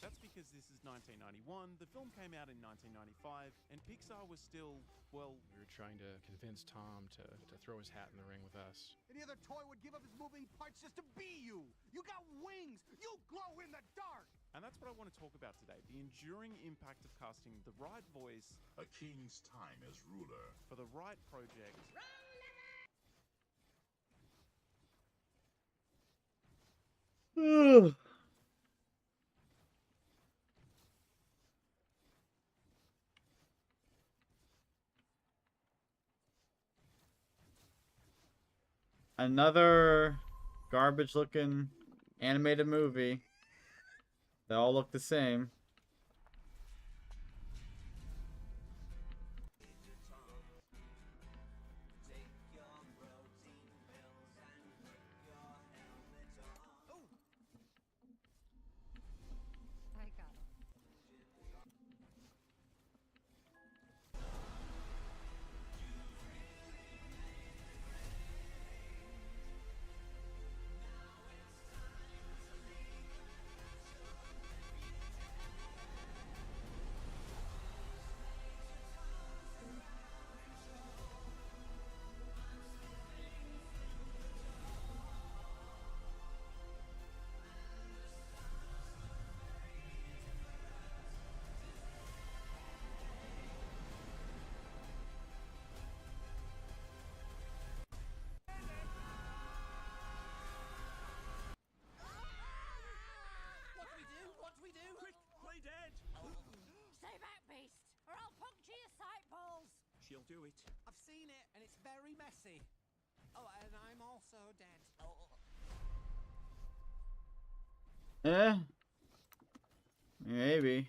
That's because this is 1991, the film came out in 1995, and Pixar was still, well... We were trying to convince Tom to throw his hat in the ring with us. Any other toy would give up his moving parts just to be you. You got wings. You glow in the dark. And that's what I want to talk about today, the enduring impact of casting the right voice... A king's time as ruler. ...for the right project... Another garbage looking animated movie. They all look the same. She'll do it. I've seen it, and it's very messy. Oh, and I'm also dead. Oh. Maybe.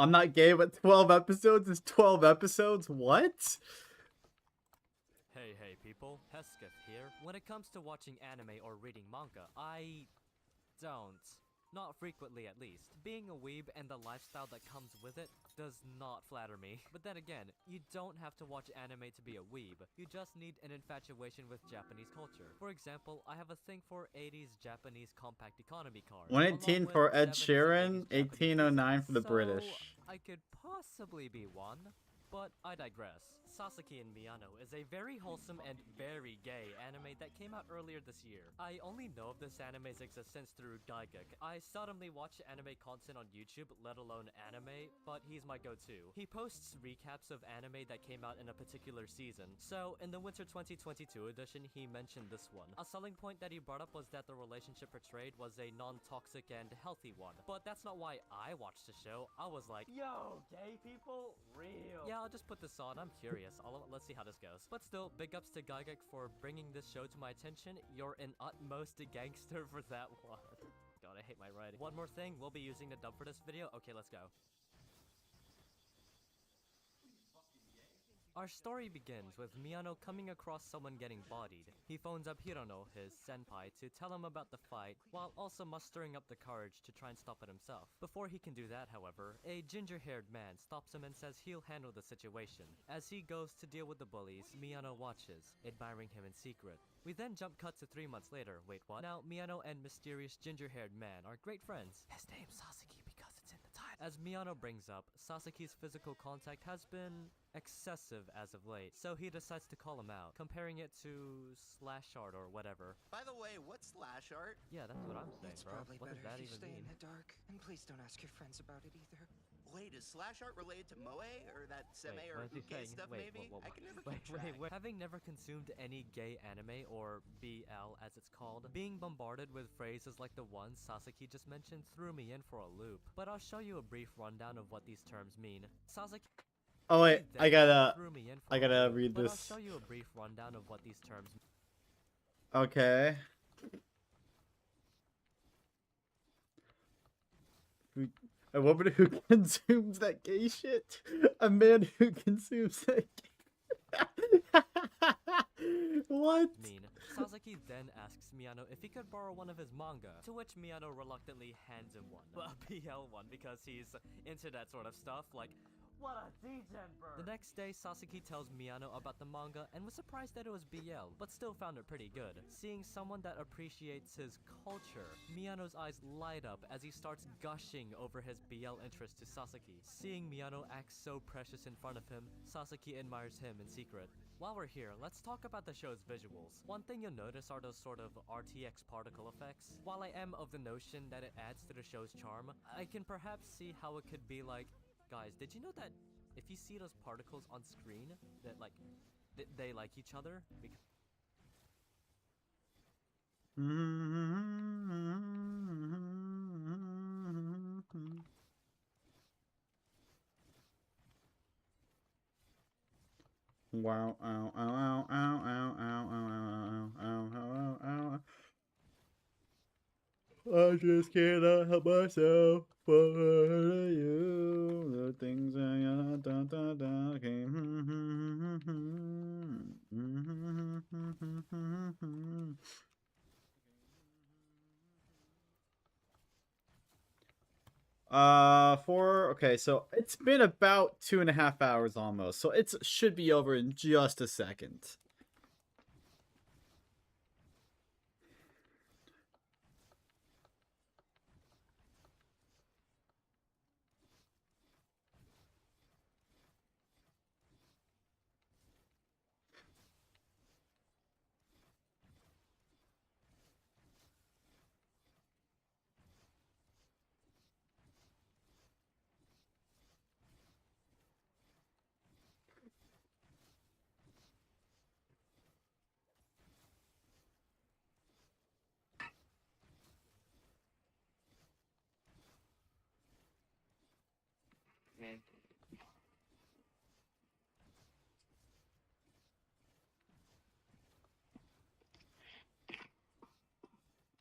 I'm not gay, but 12 episodes is 12 episodes? What? Hey people, Hesketh here. When it comes to watching anime or reading manga, I don't. Not frequently at least. Being a weeb and the lifestyle that comes with it does not flatter me. But then again, you don't have to watch anime to be a weeb. You just need an infatuation with Japanese culture. For example, I have a thing for 80s Japanese compact economy cars. 118 for Ed Sheeran, 1809 for the British. I could possibly be one, but I digress. Sasaki and Miyano is a very wholesome and very gay anime that came out earlier this year. I only know of this anime's existence through Gaiguk. I seldomly watch anime content on YouTube, let alone anime, but he's my go-to. He posts recaps of anime that came out in a particular season. So, in the Winter 2022 edition, he mentioned this one. A selling point that he brought up was that the relationship portrayed was a non-toxic and healthy one. But that's not why I watched the show. I was like, yo, gay people? Real. Yeah, I'll just put this on. I'm curious. Let's see how this goes. But still, big ups to Gaiguk for bringing this show to my attention. You're an utmost gangster for that one. God, I hate my writing. One more thing, we'll be using the dub for this video. Okay, let's go. Our story begins with Miyano coming across someone getting bodied. He phones up Hirono, his senpai, to tell him about the fight, while also mustering up the courage to try and stop it himself. Before he can do that, however, a ginger-haired man stops him and says he'll handle the situation. As he goes to deal with the bullies, Miyano watches, admiring him in secret. We then jump cut to 3 months later. Wait, what? Now, Miyano and mysterious ginger-haired man are great friends. His name's Sasaki because it's in the title. As Miyano brings up, Sasaki's physical contact has been excessive as of late, so he decides to call him out, comparing it to slash art or whatever. By the way, what's slash art? Yeah, that's what I'm saying, It's bro. probably What does better that if you even stay mean? in the dark, and please don't ask your friends about it either. Wait, is slash art related to moe or that seme Wait, or what is he uke saying? stuff Wait, maybe? what? I can never keep track. Wait. Having never consumed any gay anime, or BL as it's called, being bombarded with phrases like the one Sasaki just mentioned threw me in for a loop. But I'll show you a brief rundown of what these terms mean. Sasaki. Oh wait, I gotta read But this. I'll show you a brief rundown of what these terms mean. Okay. A woman who consumes that gay shit. A man who consumes that gay. What? Sasaki then asks Miyano if he could borrow one of his manga, to which Miyano reluctantly hands him one. A BL one, because he's into that sort of stuff, like, what a degen bird! The next day, Sasaki tells Miyano about the manga and was surprised that it was BL, but still found it pretty good. Seeing someone that appreciates his culture, Miyano's eyes light up as he starts gushing over his BL interest to Sasaki. Seeing Miyano act so precious in front of him, Sasaki admires him in secret. While we're here, let's talk about the show's visuals. One thing you'll notice are those sort of RTX particle effects. While I am of the notion that it adds to the show's charm, I can perhaps see how it could be like, guys, did you know that if you see those particles on screen, that like, they like each other? Wow, ow, ow, ow, ow, ow, ow, ow, ow, ow, ow, ow. I just cannot help myself for you. The things I da da da okay. Okay, so it's been about 2.5 hours almost, so it should be over in just a second.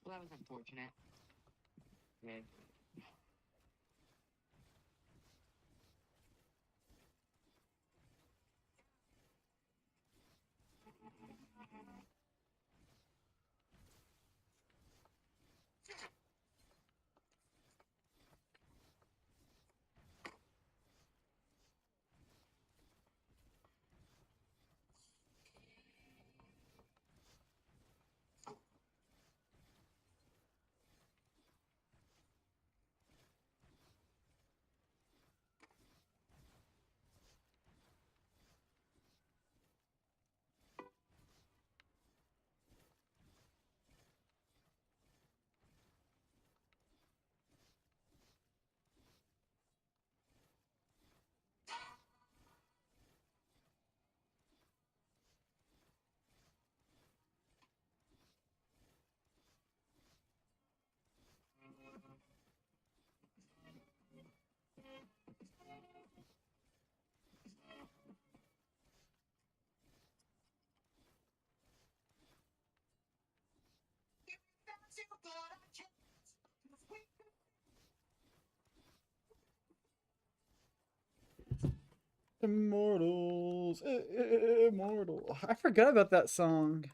Well, that was unfortunate. Yeah. Immortals. Immortal. I forgot about that song.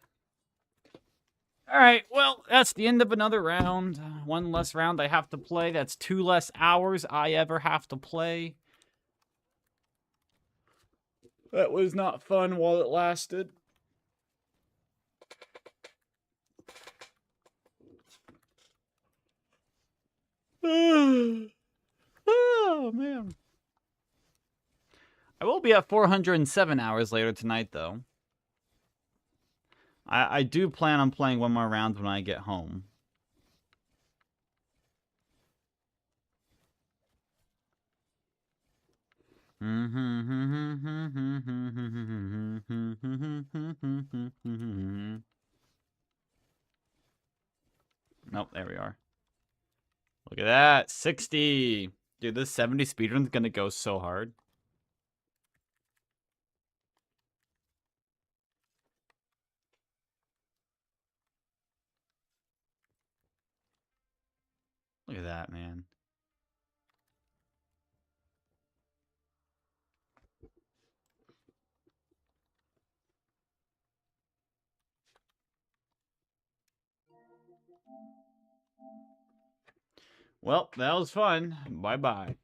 Alright, well, that's the end of another round. One less round I have to play. That's 2 less hours I ever have to play. That was not fun while it lasted. Oh, man. I will be at 407 hours later tonight, though. I do plan on playing one more round when I get home. Nope, there we are. Look at that, 60. Dude, this 70 speedrun's gonna go so hard. Look at that, man. Well, that was fun. Bye-bye.